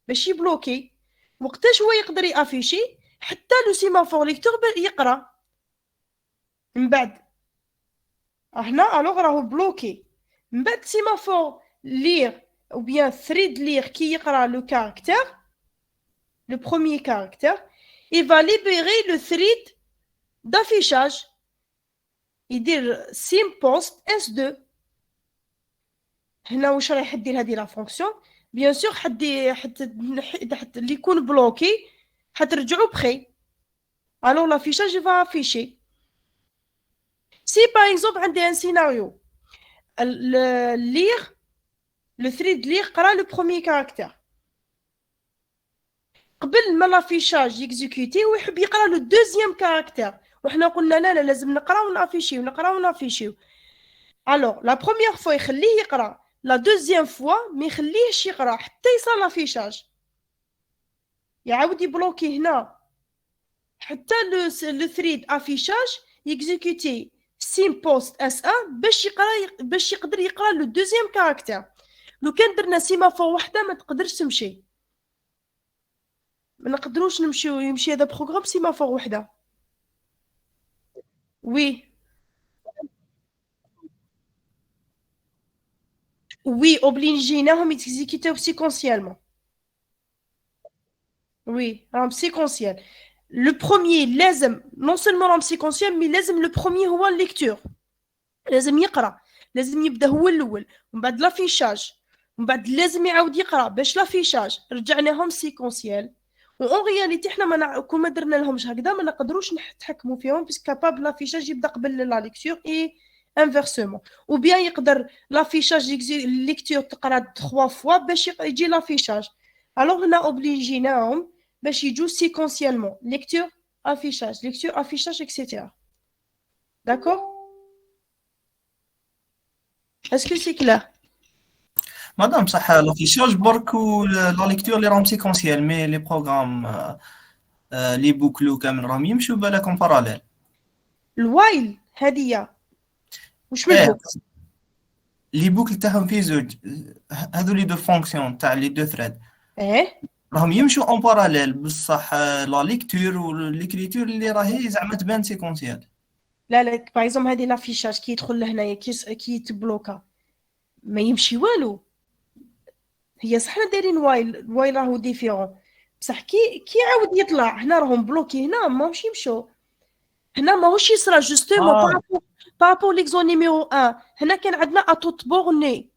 باش يبلوكي وقتاش هو يقدر يافيشي حتى لو سيمافور ليكتور يقرا من بعد هنا الوغ راهو بلوكي من بعد سيمافور لير ou bien thread lire qui يقرا le caractère le premier caractère il va libérer le thread d'affichage يدير sim post s2 هنا واش راح يدير هذه لا فونكسيون بيان سور حتى اللي يكون بلوكي حترجعوا بخي alors l'affichage il va afficher si par exemple عندي un scénario lire le thread lire قرا le premier caractère قبل ما لافيشاج يكزيكوتي ويحب يقرا لو دوزيام كاركتير وحنا قلنا لا لازم نقراو ونافيشيو نقراو ونافيشيو الوغ لا بروميير فوا يخليه يقرا لا دوزيام فوا ما يخليهش يقرا حتى يصير لافيشاج يعاود يبلوكي هنا حتى لو ثريد افيشاج يكزيكوتي سيم بوست اس 1 باش يقدر يقرا لو دوزيام كاركتير لو كان درنا سيمافور وحده ما تقدرش تمشي ما نقدروش يمشي هذا بروغرام سيمافور وحده وي اوبليجيناهم يتيزيكيتيو سيكونسيالمون وي راهم سيكونسيال لو بروميير لازم نون سولمون راهم سيكونسيال مي لازم لو بروميير هو الليكتور لازم يقرا لازم يبدا هو الاول ومن بعد لافيشاج ومن بعد لازم يعاود يقرا باش لافيشاج رجعناهم سيكونسيال اون رياليتي حنا ما درنا لهمش هكذا ما نقدروش نتحكموا فيهم بس كابابل لافيشاج يبدا قبل لا ليكتور اي انفيرسومون او بيان يقدر لافيشاج ليكتور تقرا 3 فوا باش يجي لافيشاج الوغ هنا اوبليجيناهم باش يجوا سيكونسيالمون ليكتور افيشاج اكسيتيرا داكور اسكو سي كلير
مادام صح لافيشاج برك لا ليكتور اللي راهم سيكونسيال مي لي بروغرام لي بوكلو كامل راهم يمشوا بالكم باراليل
الوايل هذه واش منهم
لي بوكل تاعهم في زوج هذو لي دو فونكسيون تاع لي دو ثريد راهم يمشوا اون باراليل بصح لا ليكتور والليكريتور اللي راهي زعما تبان سيكونسيال
لا باغ اكزومبل هذه لافيشاج كي يدخل لهنايا كي يتبلوكا ما يمشي والو هي صح دايرين وايل راهو ديفيرون بصح كي يعاود يطلع هنا راهم بلوكي هنا ماهوش يمشوا هنا ماهوش يصرا جوستومون بارابور ليكزون نيميرو 1 هنا كان عندنا اتونت بورني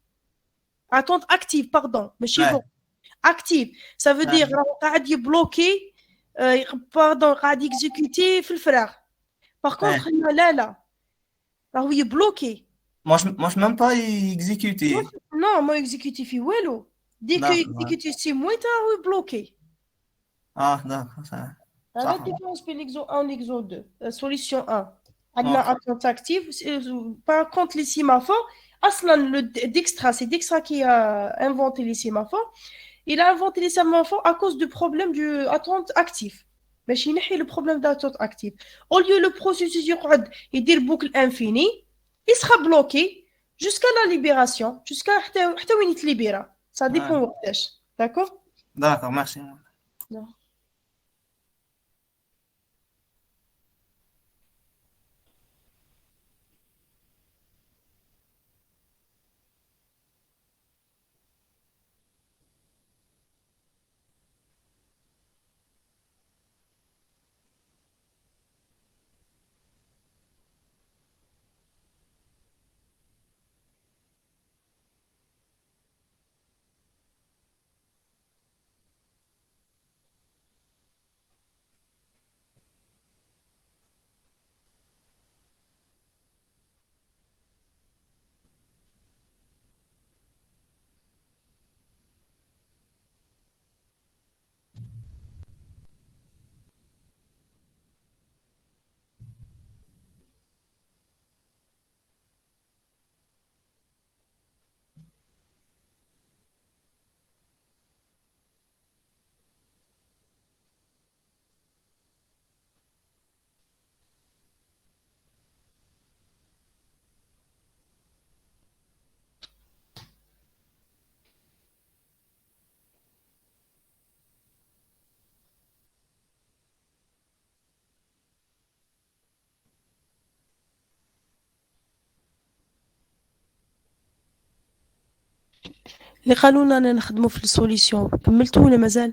اتونت اكتيف باردون ماشي بون اكتيف سا فو دير راهو قاعد يبلوكي باردون قاعد يكزيكوتي في الفراغ باغ كونطخ هنا لا راهو يبلوكي
مش ميم با يكزيكوتي
نو ما يكزيكوتي في والو ديك يكزيكوتي سي مويتا راهو يبلوكي
داكور صح
هذا الديفيرونس بين ليكزو 1 وليكزو 2 سوليسيون 1 عندنا اتونت اكتيف باغ كونط لي سيمافور اصلا لو ديكسترا سي ديكسترا كي انفونتي لي سيمافور il a inventé les sémaphores à cause du problème du attente actif باش ينحي le problème d'attente actif au lieu le processus يقعد يدير boucle infinie il sera bloqué jusqu'à la libération jusqu'à حتى وين يتليبيرا ça dépend وقتاش d'accord
merci
اللي قالوا لنا نخدموا في السوليسيون كملتوا ولا مازال؟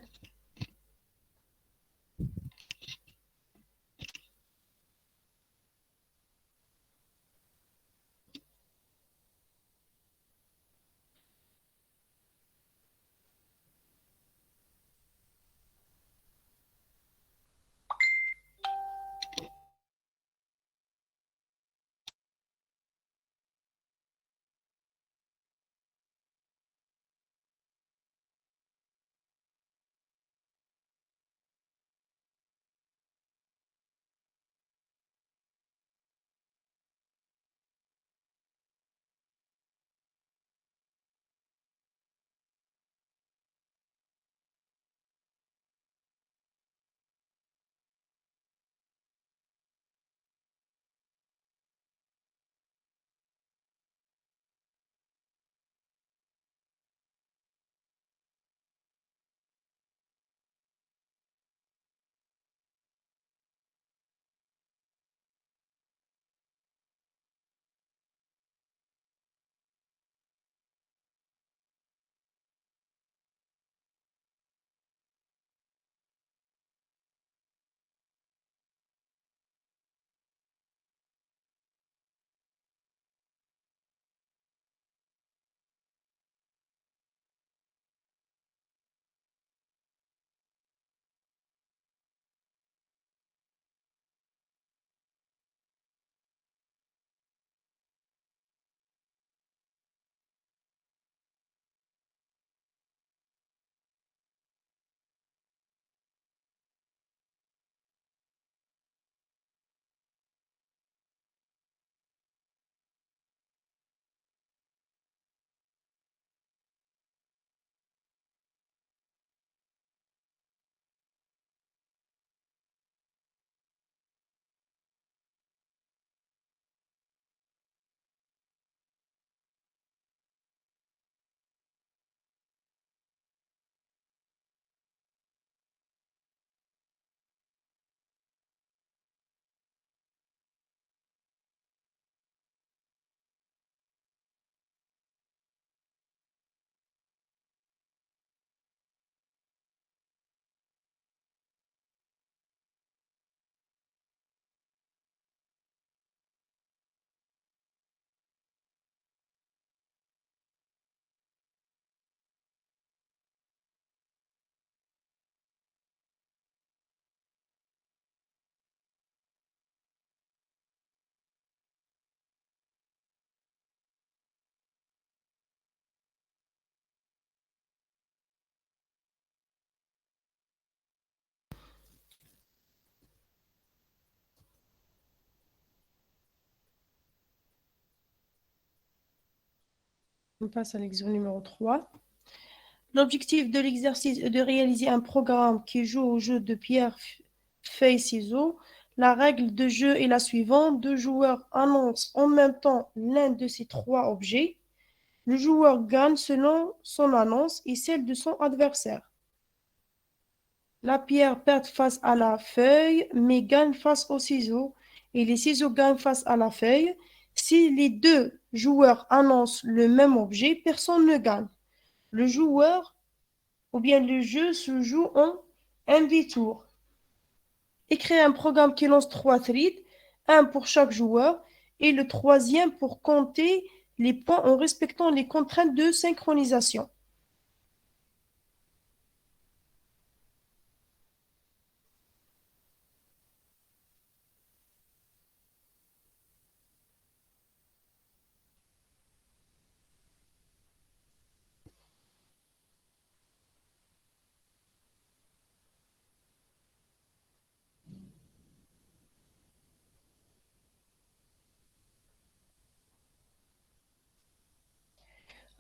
On passe à l'exemple numéro 3. L'objectif de l'exercice est de réaliser un programme qui joue au jeu de pierre, feuille, ciseaux. La règle de jeu est la suivante. Deux joueurs annoncent en même temps l'un de ces trois objets. Le joueur gagne selon son annonce et celle de son adversaire. La pierre perd face à la feuille, mais gagne face au ciseau. Et les ciseaux gagnent face à la feuille. Si les deux joueurs annoncent le même objet, personne ne gagne. Le joueur ou bien le jeu se joue en un tour. Écrire un programme qui lance 3 threads, un pour chaque joueur, et le troisième pour compter les points en respectant les contraintes de synchronisation.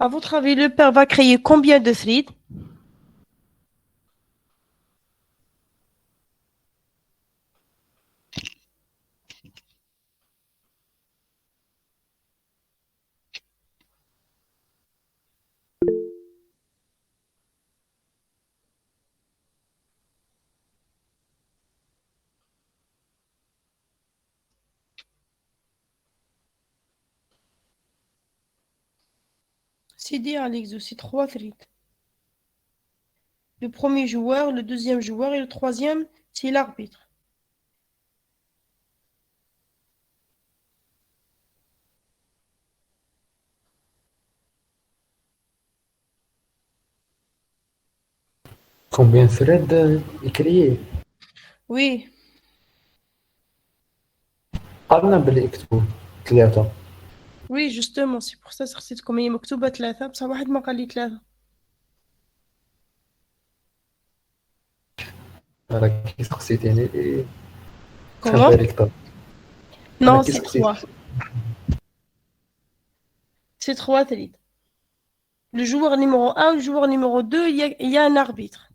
À votre avis, le père va créer combien de threads? C'est dit à l'exo, c'est 3 threads. Le premier joueur, le deuxième joueur et le troisième, c'est l'arbitre.
Combien de threads créés?
Oui,
قالنا بلي يكتبوا 3.
oui, justement, c'est pour ça que c'est comme il y a مكتوبة 3 بصح واحد ما قال لي 3.
راك كي سقسيتيني
Comment?
خبرك طب.
Non,
qui
c'est
c'est
3. C'est 3 threads. Le joueur numéro 1, le joueur numéro 2, il y a un arbitre.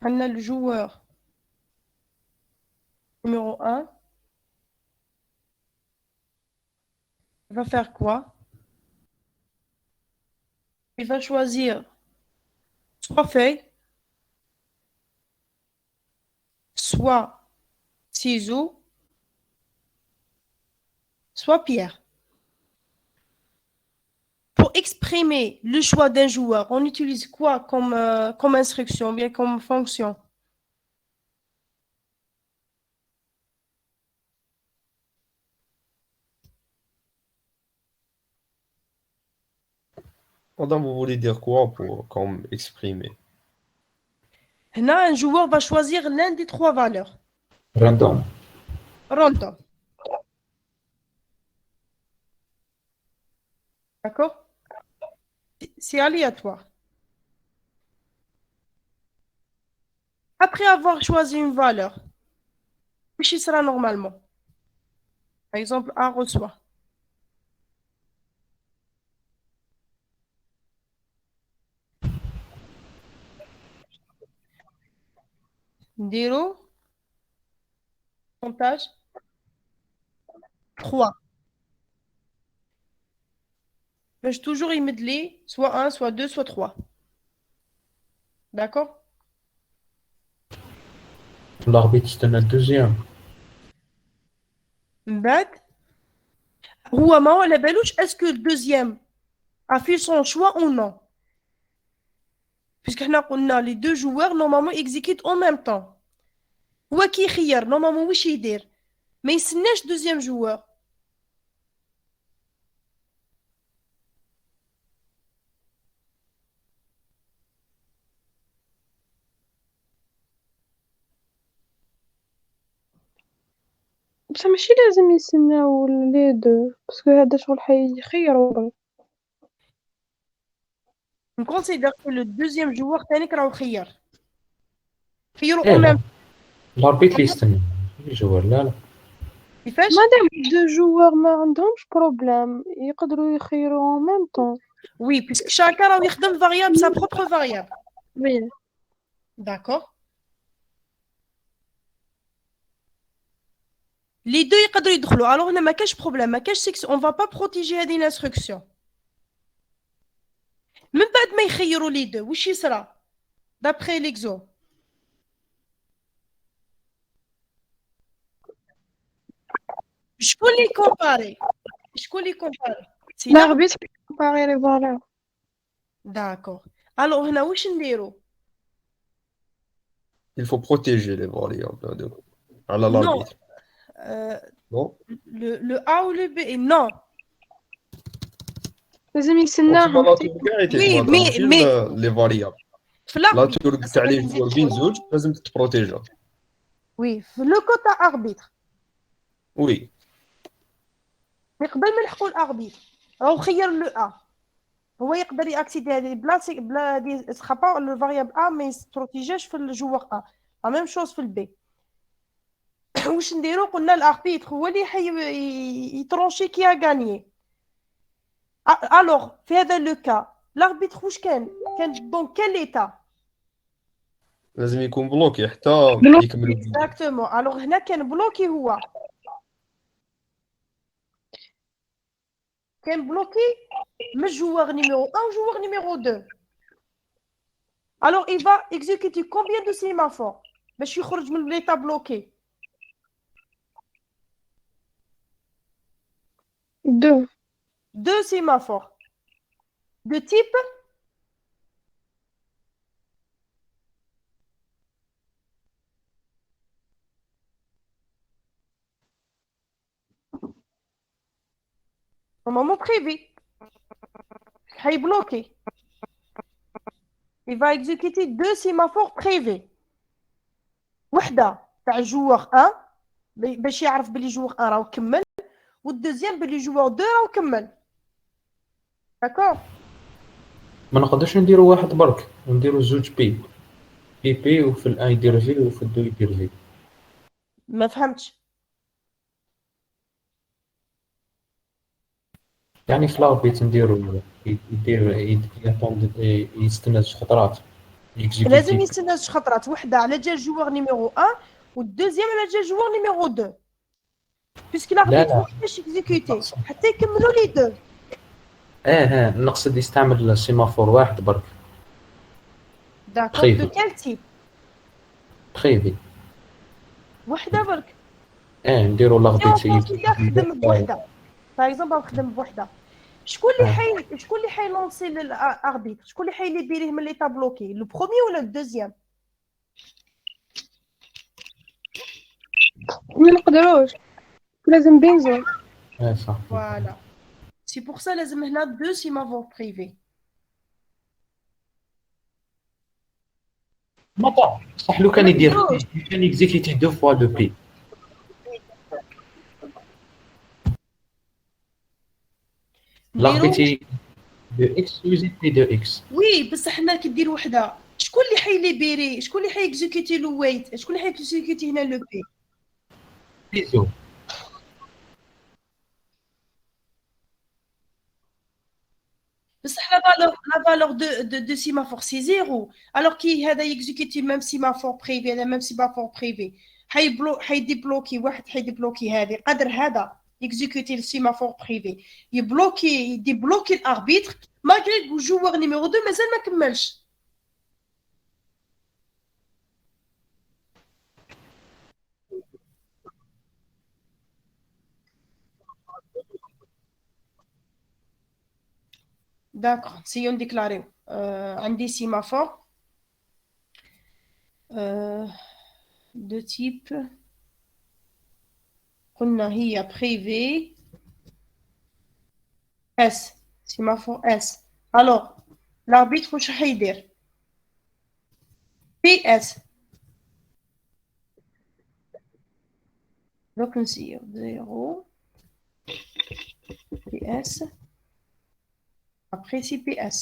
On a le joueur numéro 1. Il va faire quoi? Il va choisir soit feuille, soit ciseaux, soit pierre. Pour exprimer le choix d'un joueur, on utilise quoi comme instruction, bien comme fonction?
Madame, vous voulez dire quoi comme exprimer?
Là, un joueur va choisir l'un des 3 valeurs.
Random.
Random. D'accord? C'est aléatoire. Après avoir choisi une valeur, qu'est-ce qui sera normalement? Par exemple, A reçoit. Zéro. Pourcentage. 3. Je toujours y medley, soit 1, soit 2, soit 3. D'accord?
L'arbitre يستنى الدوزيام.
من بعد هو ما على بالوش est-ce que le deuxième a fait son choix ou non. Puisque احنا قلنا les 2 joueurs normalement exécutent en même temps. هو كي يخير normalement واش يدير؟ ما يستناش deuxième joueur.
بصح ماشي لازم يستناو لي دو باسكو هذا شغل حيخيروا برك.
On considère que le deuxième joueur تانيك راهو خير. خيروا
لا
en
لا
même
الاربيت اللي يستنى الجوار لا
كيفاش؟
مادام 2 joueurs ما عندهمش بروبليم يقدروا يخيروا en même temps.
Oui, puisque chacun راهو يخدم variable sa propre variable.
Oui.
D'accord. Les 2 يقدروا يدخلوا. Alors هنا ما كاش problème, ما كاش on va pas protéger هذه l'instruction. من بعد ما يخيروا les 2 واش يصرى؟ d'après l'exo. شكون اللي كومباري؟ شكون اللي كومباري؟ سي
l'arbitre comparer les valeurs.
D'accord. Alors هنا واش نديروا؟
Il faut protéger les variables à la
Non.
l'arbitre. Non?
Le A ou le B? Non.
لازم
Donc,
يستناهم
la tour كاع
Oui,
ماشي
mais-
les variables.
في
لا
l'arbitre.
تور تاع لي جوار بين زوج لازم تبروتيجا.
Oui, في le quota arbitre.
Oui.
قبل ما نلحقوا الاربيت راهو خير لو ا هو يقدر ياكسيدي هذه بلا دي سخابا لو فاريابل ا ما يستروتيجيش في الجوار ا لا ميم شوز في البي واش نديرو قلنا الاربيتر هو اللي يترونشي كي غانيي الوغ في هذا لو كا الاربيتر واش كان دون كال ايتا
لازم يكون بلوكي حتى يكمل الجيم.
اكزاكتومون الوغ هنا كان بلوكي هو كان بلوكي من الجوار نيميرو 1 وجوار نيميرو 2 الوغ il va exécuter combien de sémaphores باش يخرج من ليتا بلوكي
2
deux sémaphores de type normalement privé. Il bloqué. Il va exécuter deux sémaphores privés. وحدة تاع joueur 1 باش يعرف بلي joueur 1 راهو كمل والدوزيام بلي joueur 2 راهو كمل. داكور.
ما نقدرش نديرو واحد برك ونديرو زوج بي وفي الان يدير في وفي الدو يدير في.
ما فهمتش.
يعني في لاربيت نديرو يستنى زوج خطرات
لازم يستنى زوج خطرات وحده على جال جوار نيميرو 1 والدوزيام على جال جوار نيميرو 2 بيسك لاربيت واحد باش اكزيكوتي حتى يكملوا لي دو.
نقصد يستعمل سيمافور واحد برك.
داكور دو كال تيب
بريفي
وحده برك.
نديرو لاربيت
نخدم بوحده باغ اكزومبل نخدم بوحده. شكون اللي حيلونسي للاربيتر شكون اللي حيليبيريه من لي تابلوكي لو بروميي ولا الدوزيام؟
ما نقدروش لازم بينزل.
صح
فوالا سي بور سا لازم هنا دو سيمافور بريفي.
ما صح لو كان يدير كان يكزيكيتي دو فوا لو بي لاربيتي دو اكس يوزي بي دو اكس.
وي بصح حنا كدير وحده شكون اللي حيليبيري شكون اللي حيكزيكوتي لو ويت شكون اللي حيكزيكوتي هنا لو بي
بيزو
بصح لا فالور دو سيمافور سي زيرو الوغ كي هذا يكزيكوتي ميم سيمافور بريفي هذا ميم سيمافور بريفي حيديبلوكي واحد حيديبلوكي هذه قدر هذا يكزيكوتي السيمافور بريفي يديبلوكي الاربيتر ماغري الجوار نيميرو 2 مازال ما كملش. داكور سيو نديكلاريو عندي سيمافور دو تيب قلنا هي بريفي اس سيمافور اس. الوغ لاربيتر واش حيدير بي اس دوك نسيو 0 بي اس après c'est PS.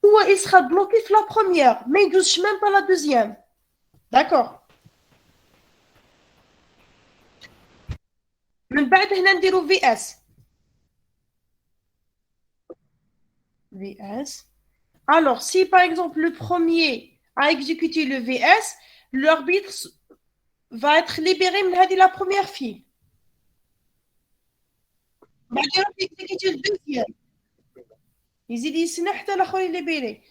Ou il sera bloqué sur la première, mais il ne touche même pas la deuxième. D'accord. من بعد هنا نديرو VS. VS. Alors, si par exemple le premier a exécuté le VS, l'arbitre va être libéré de la première file. بعدين راح يكزيكوتي الدوزيام يزيد يستنى حتى الاخر يليبيري.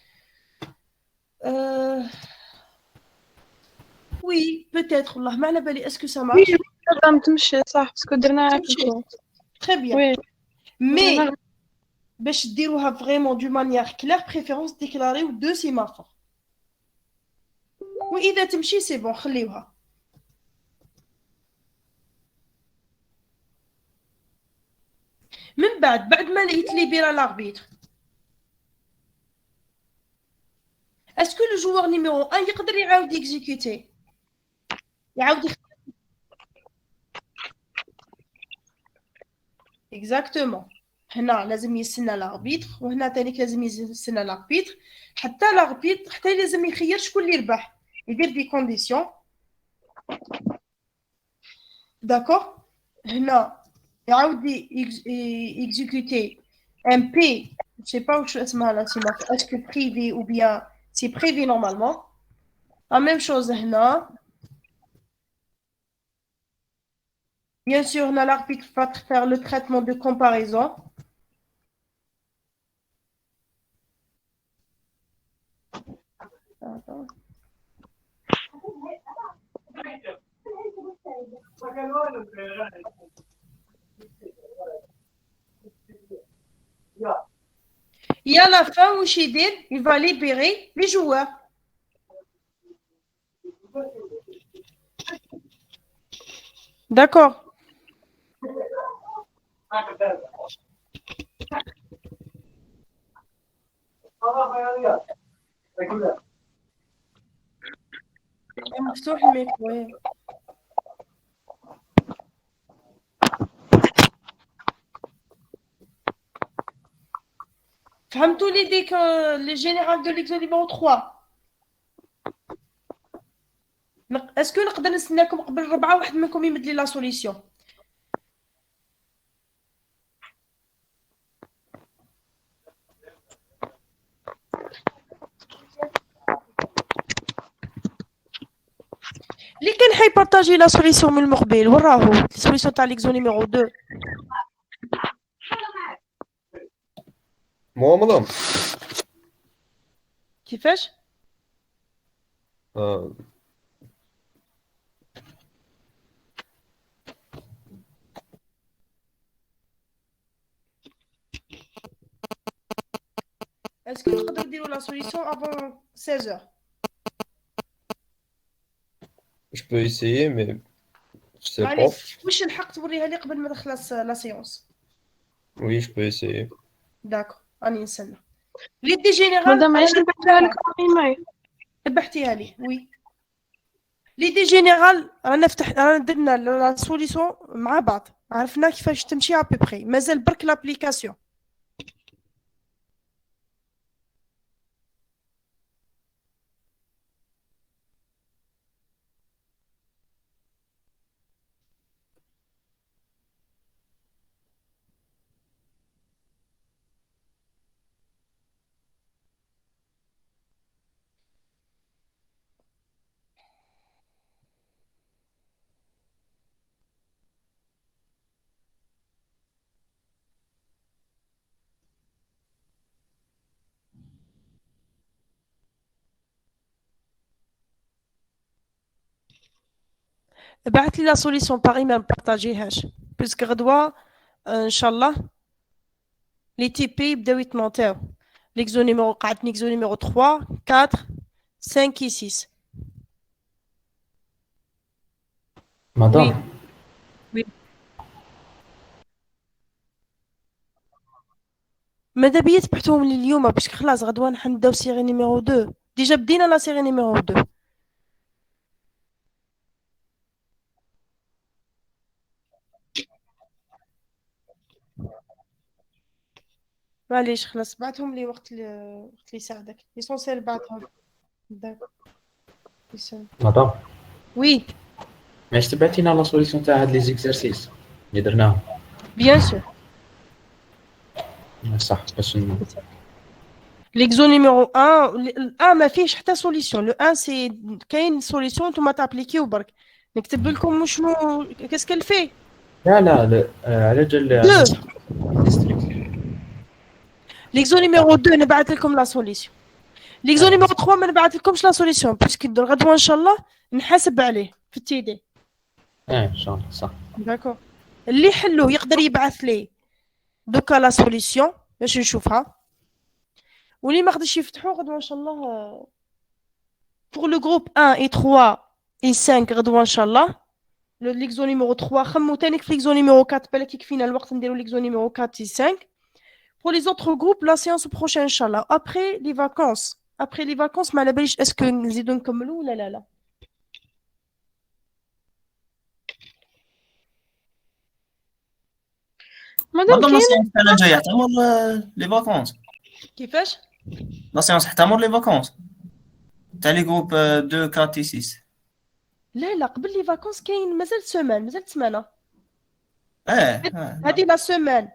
وي بوتيتر والله ما على بالي اسكو سا مارش.
وي تمشي صح باسكو درناها في
تري بيان. وي مي باش ديروها فريمون دو مانيير كلير بريفيرونس ديكلاريو دو سيمافور واذا تمشي سي بون خليوها. من بعد ما يتليبيرا لاربيتر اسكو لو جوار نيميرو 1 يقدر يعاود يكزيكوتي يعاود Exactement. هنا لازم يستنى الاربيتر وهنا تانيك لازم يستنى الاربيتر حتى الاربيتر حتى لازم يخير شكون اللي يربح يدير دي كونديسيون داكور هنا يعاود اكزيكوتي ان بي je sais pas واش اسمها لا سيما اسكو بريفي ou bien c'est privé normalement la même chose هنا bien sûr هنا l'arbitre va faire le traitement de comparaison. Attends. Et à la fin, Mouchidir, il va libérer les joueurs. D'accord. مفتوح الميكرو. فهمتوا l'idée que le général de l'exo numéro 3 اسكو نقدر نستناكم قبل ربعة واحد منكم يمد لي لا سوليسيون اللي كان حيبارطاجي لا سوليسيون من المقبل وين راهو السوليسيون تاع ليكزو نيميرو 2
مدام
كيفاش اسكو تقدروا ديروا لا سوليسيون avant 16h
Je peux essayer, mais je sais
علي
pas.
واش الحق توريها لي قبل ما تخلص لا سيونس
Oui, je peux essayer.
داكو راني نستنى ليدي جينيرال
مادام علاش نبعثها لك ايميل
تبعتيها لي وي ليدي جينيرال رانا درنا لا سوليسيون مع بعض عرفنا كيفاش تمشي ا بوبري مازال برك لابليكاسيون بعث لي لا سوليسيون باغ ايميل بارطاجيهاش باسكو غدوه ان شاء الله لي تي بي يبداو يتمونتيو ليكزو نيميرو قعدت ليكزو نيميرو 3 4 5 et 6
مدام
ماذا بيا تبعتوهم لي اليوم باسكو خلاص غدوه نبداو سيري نيميرو 2 ديجا بدينا لا سيري نيميرو 2 معليش خلاص بعتهم لي وقت اللي يساعدك ليسونسيال بعتهم داك
مدام
وي
ماش تبعتينا لا سوليسيون تاع هاد لي زيكزارسيس اللي درناهم
بيان سور
صح باش
ليكزو نيميرو 1 الان ما فيهش حتى سوليسيون لو 1 سي كاين سوليسيون نتوما تابليكيو برك نكتب لكم شنو كاسكال في
لا على جال
ليكزو نيميرو 2 نبعث لكم لا سوليسيون ليكزو نيميرو 3 ما نبعث لكمش لا سوليسيون باسكو غدوه ان شاء الله نحاسب عليه في التيدي
ان شاء الله صح
داكور اللي حلو يقدر يبعث لي دوكا لا سوليسيون باش نشوفها واللي ما قدرش يفتحوا غدوه ان شاء الله pour le groupe 1 et 3 et 5 غدوه ان شاء الله ليكزو نيميرو 3 خمو تانيك في ليكزو نيميرو 4 بالك يكفينا الوقت نديرو ليكزو نيميرو 4 et 5 pour les autres groupes la séance prochaine inchallah après les vacances ما على باليش اسكو نزيدو نكملوا ولا لا
مادام
مادام لا
كاين
سيونس تاعنا الجاية احتمر لي فاكونس.
كيفاش؟
لا سيونس احتمر لي فاكونس تاع لي جروب 2 4 تي 6.
لا قبل لي فاكونس كاين مازال سيمانه مازال سمانه.
اه
هذه لا سيمان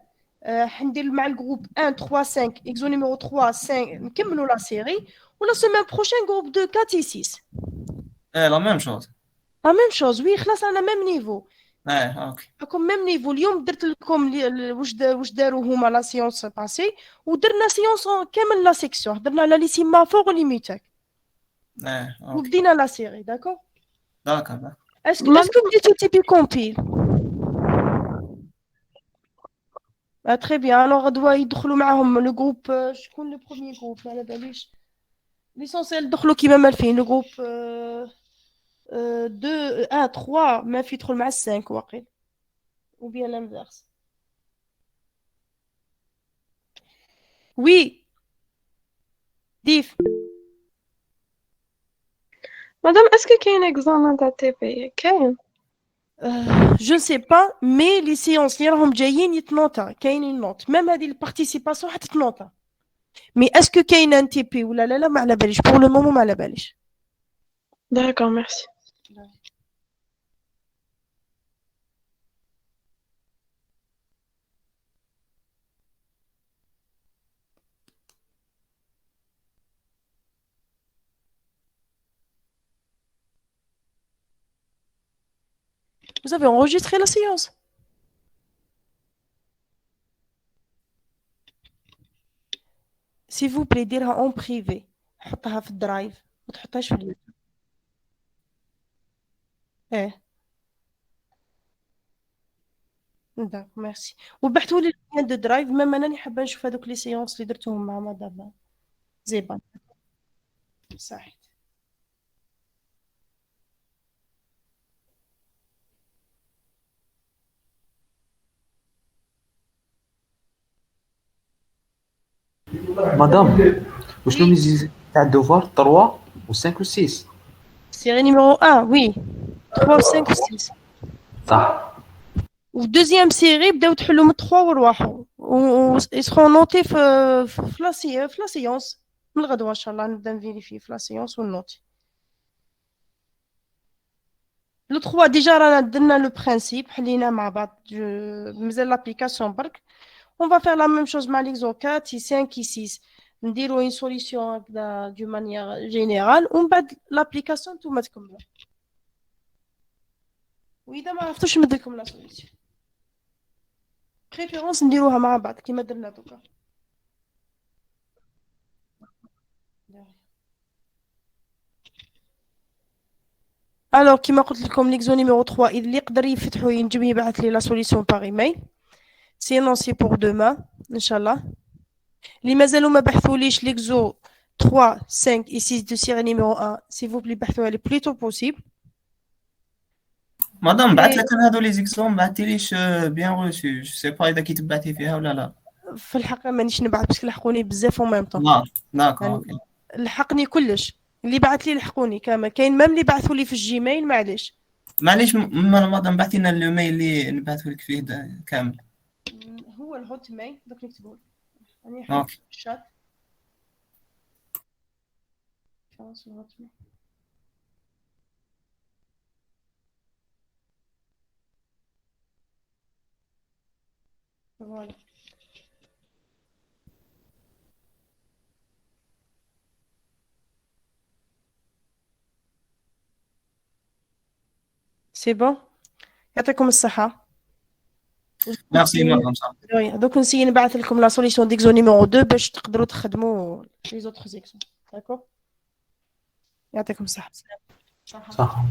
حندير مع الجروب 1 3 5 اكزو نيميرو 3 5 نكملوا لا سيري ولا سيمان بروشين جروب 2 4 et 6
لا ميم شوز.
لا ميم شوز. وي خلاص انا ميم نيفو
اوكي.
راكم ميم نيفو. اليوم درت لكم واش داروا هما لا سيونس باسي ودرنا سيونس كامل لا سيكسيون هضرنا على لي سيمافور ولي ميتاك
اوكي.
وبدينا لا سيري. داكور
داكور.
اسكو بديتو تيبي كومبيل؟ تري بيان. الوغ غدوا يدخلوا معاهم لو جروب. شكون لو بروميير جروب؟ ما على باليش. ليسونسيال دخلوا كيما مالفين لو جروب 2 1 3 ما في يدخل مع 5 واقيل ou bien l'inverse. Oui. ديف.
مادام اسكو كاين اكزامان تاع تي بي كاين؟
Je ne sais pas mais les séances اللي راهم جايين يتنوطا كاينين نوت ميم هذه البارتيسيباسيون حتتنوطا. مي اسكو كاين ان تي بي ولا لا ما على باليش بور لو مومون ما على باليش.
داكور ميرسي.
Vous avez enregistré la séance? S'il vous plaît ديرها en privé. حطها في الدرايف ما تحطهاش في اليوتيوب. داك ميرسي. وبحثوا لي لين دو درايف ميم انا حابه نشوف هذوك لي سيونس اللي درتهم مع مدام زيبان. صحيح.
مدام وشنو ميزي تاع الدوفوار 3 و 5 و 6؟
Série numéro 1, oui. 3, 5, 6.
صح.
ودوزيام سيري بداو تحلوا من 3 ورواحوا ويسخون نوتي في لا سيونس من الغدوه ان شاء الله نبدا نفيريفي في لا سيونس ونوتي. لو 3 ديجا رانا درنا لو برينسيپ حلينا مع بعض مازال لابليكاسيون برك. On va faire la même chose مع ليكزو 4 5 6 نديرو اون سوليسيون هكذا دو مانيير جينيرال ومن بعد لابليكاسيون نتوما تكملوا. واذا ما عرفتوش نمد لكم لا سوليسيون بريفيرونس نديروها مع بعض كيما درنا دوكا. الوغ كيما قلت لكم ليكزو نيميرو 3 اذا اللي يقدر يفتحو ينجم يبعث لي لا سوليسيون باغ ايميل. سينون سي بور دوما ان شاء الله. اللي مازالوا ما بحثوليش ليكزو 3 5 et 6 de série numéro 1 s'il vous plaît بحثوا عليه plus tôt possible.
مادام بعث لك هذو لي زيكسون بعثتيليش بيان روسو جو سي با اذا كي تبعتي فيها ولا لا.
في الحقيقه مانيش نبعث باسكو لحقوني بزاف و ميم طون.
داكور اوكي.
لحقني كلش اللي بعث لي لحقوني كامل. كاين ميم اللي بعثوا لي في الجيميل معليش.
معليش مادام بعثي لنا لو ميل اللي نبعثوا لك فيه كامل.
هو الهوت ميل دوك نكتبوا راني
اوكي.
الشات خلاص الهوت ميل. فوالا سي بون. يعطيكم الصحة.
ميرسي مادام صح.
دوك نسيي نبعث لكم لا سوليسيون ديكزو نيميرو 2 باش تقدروا تخدموا لي زوطخ زيكسون. داكور. يعطيكم الصحة.
صح.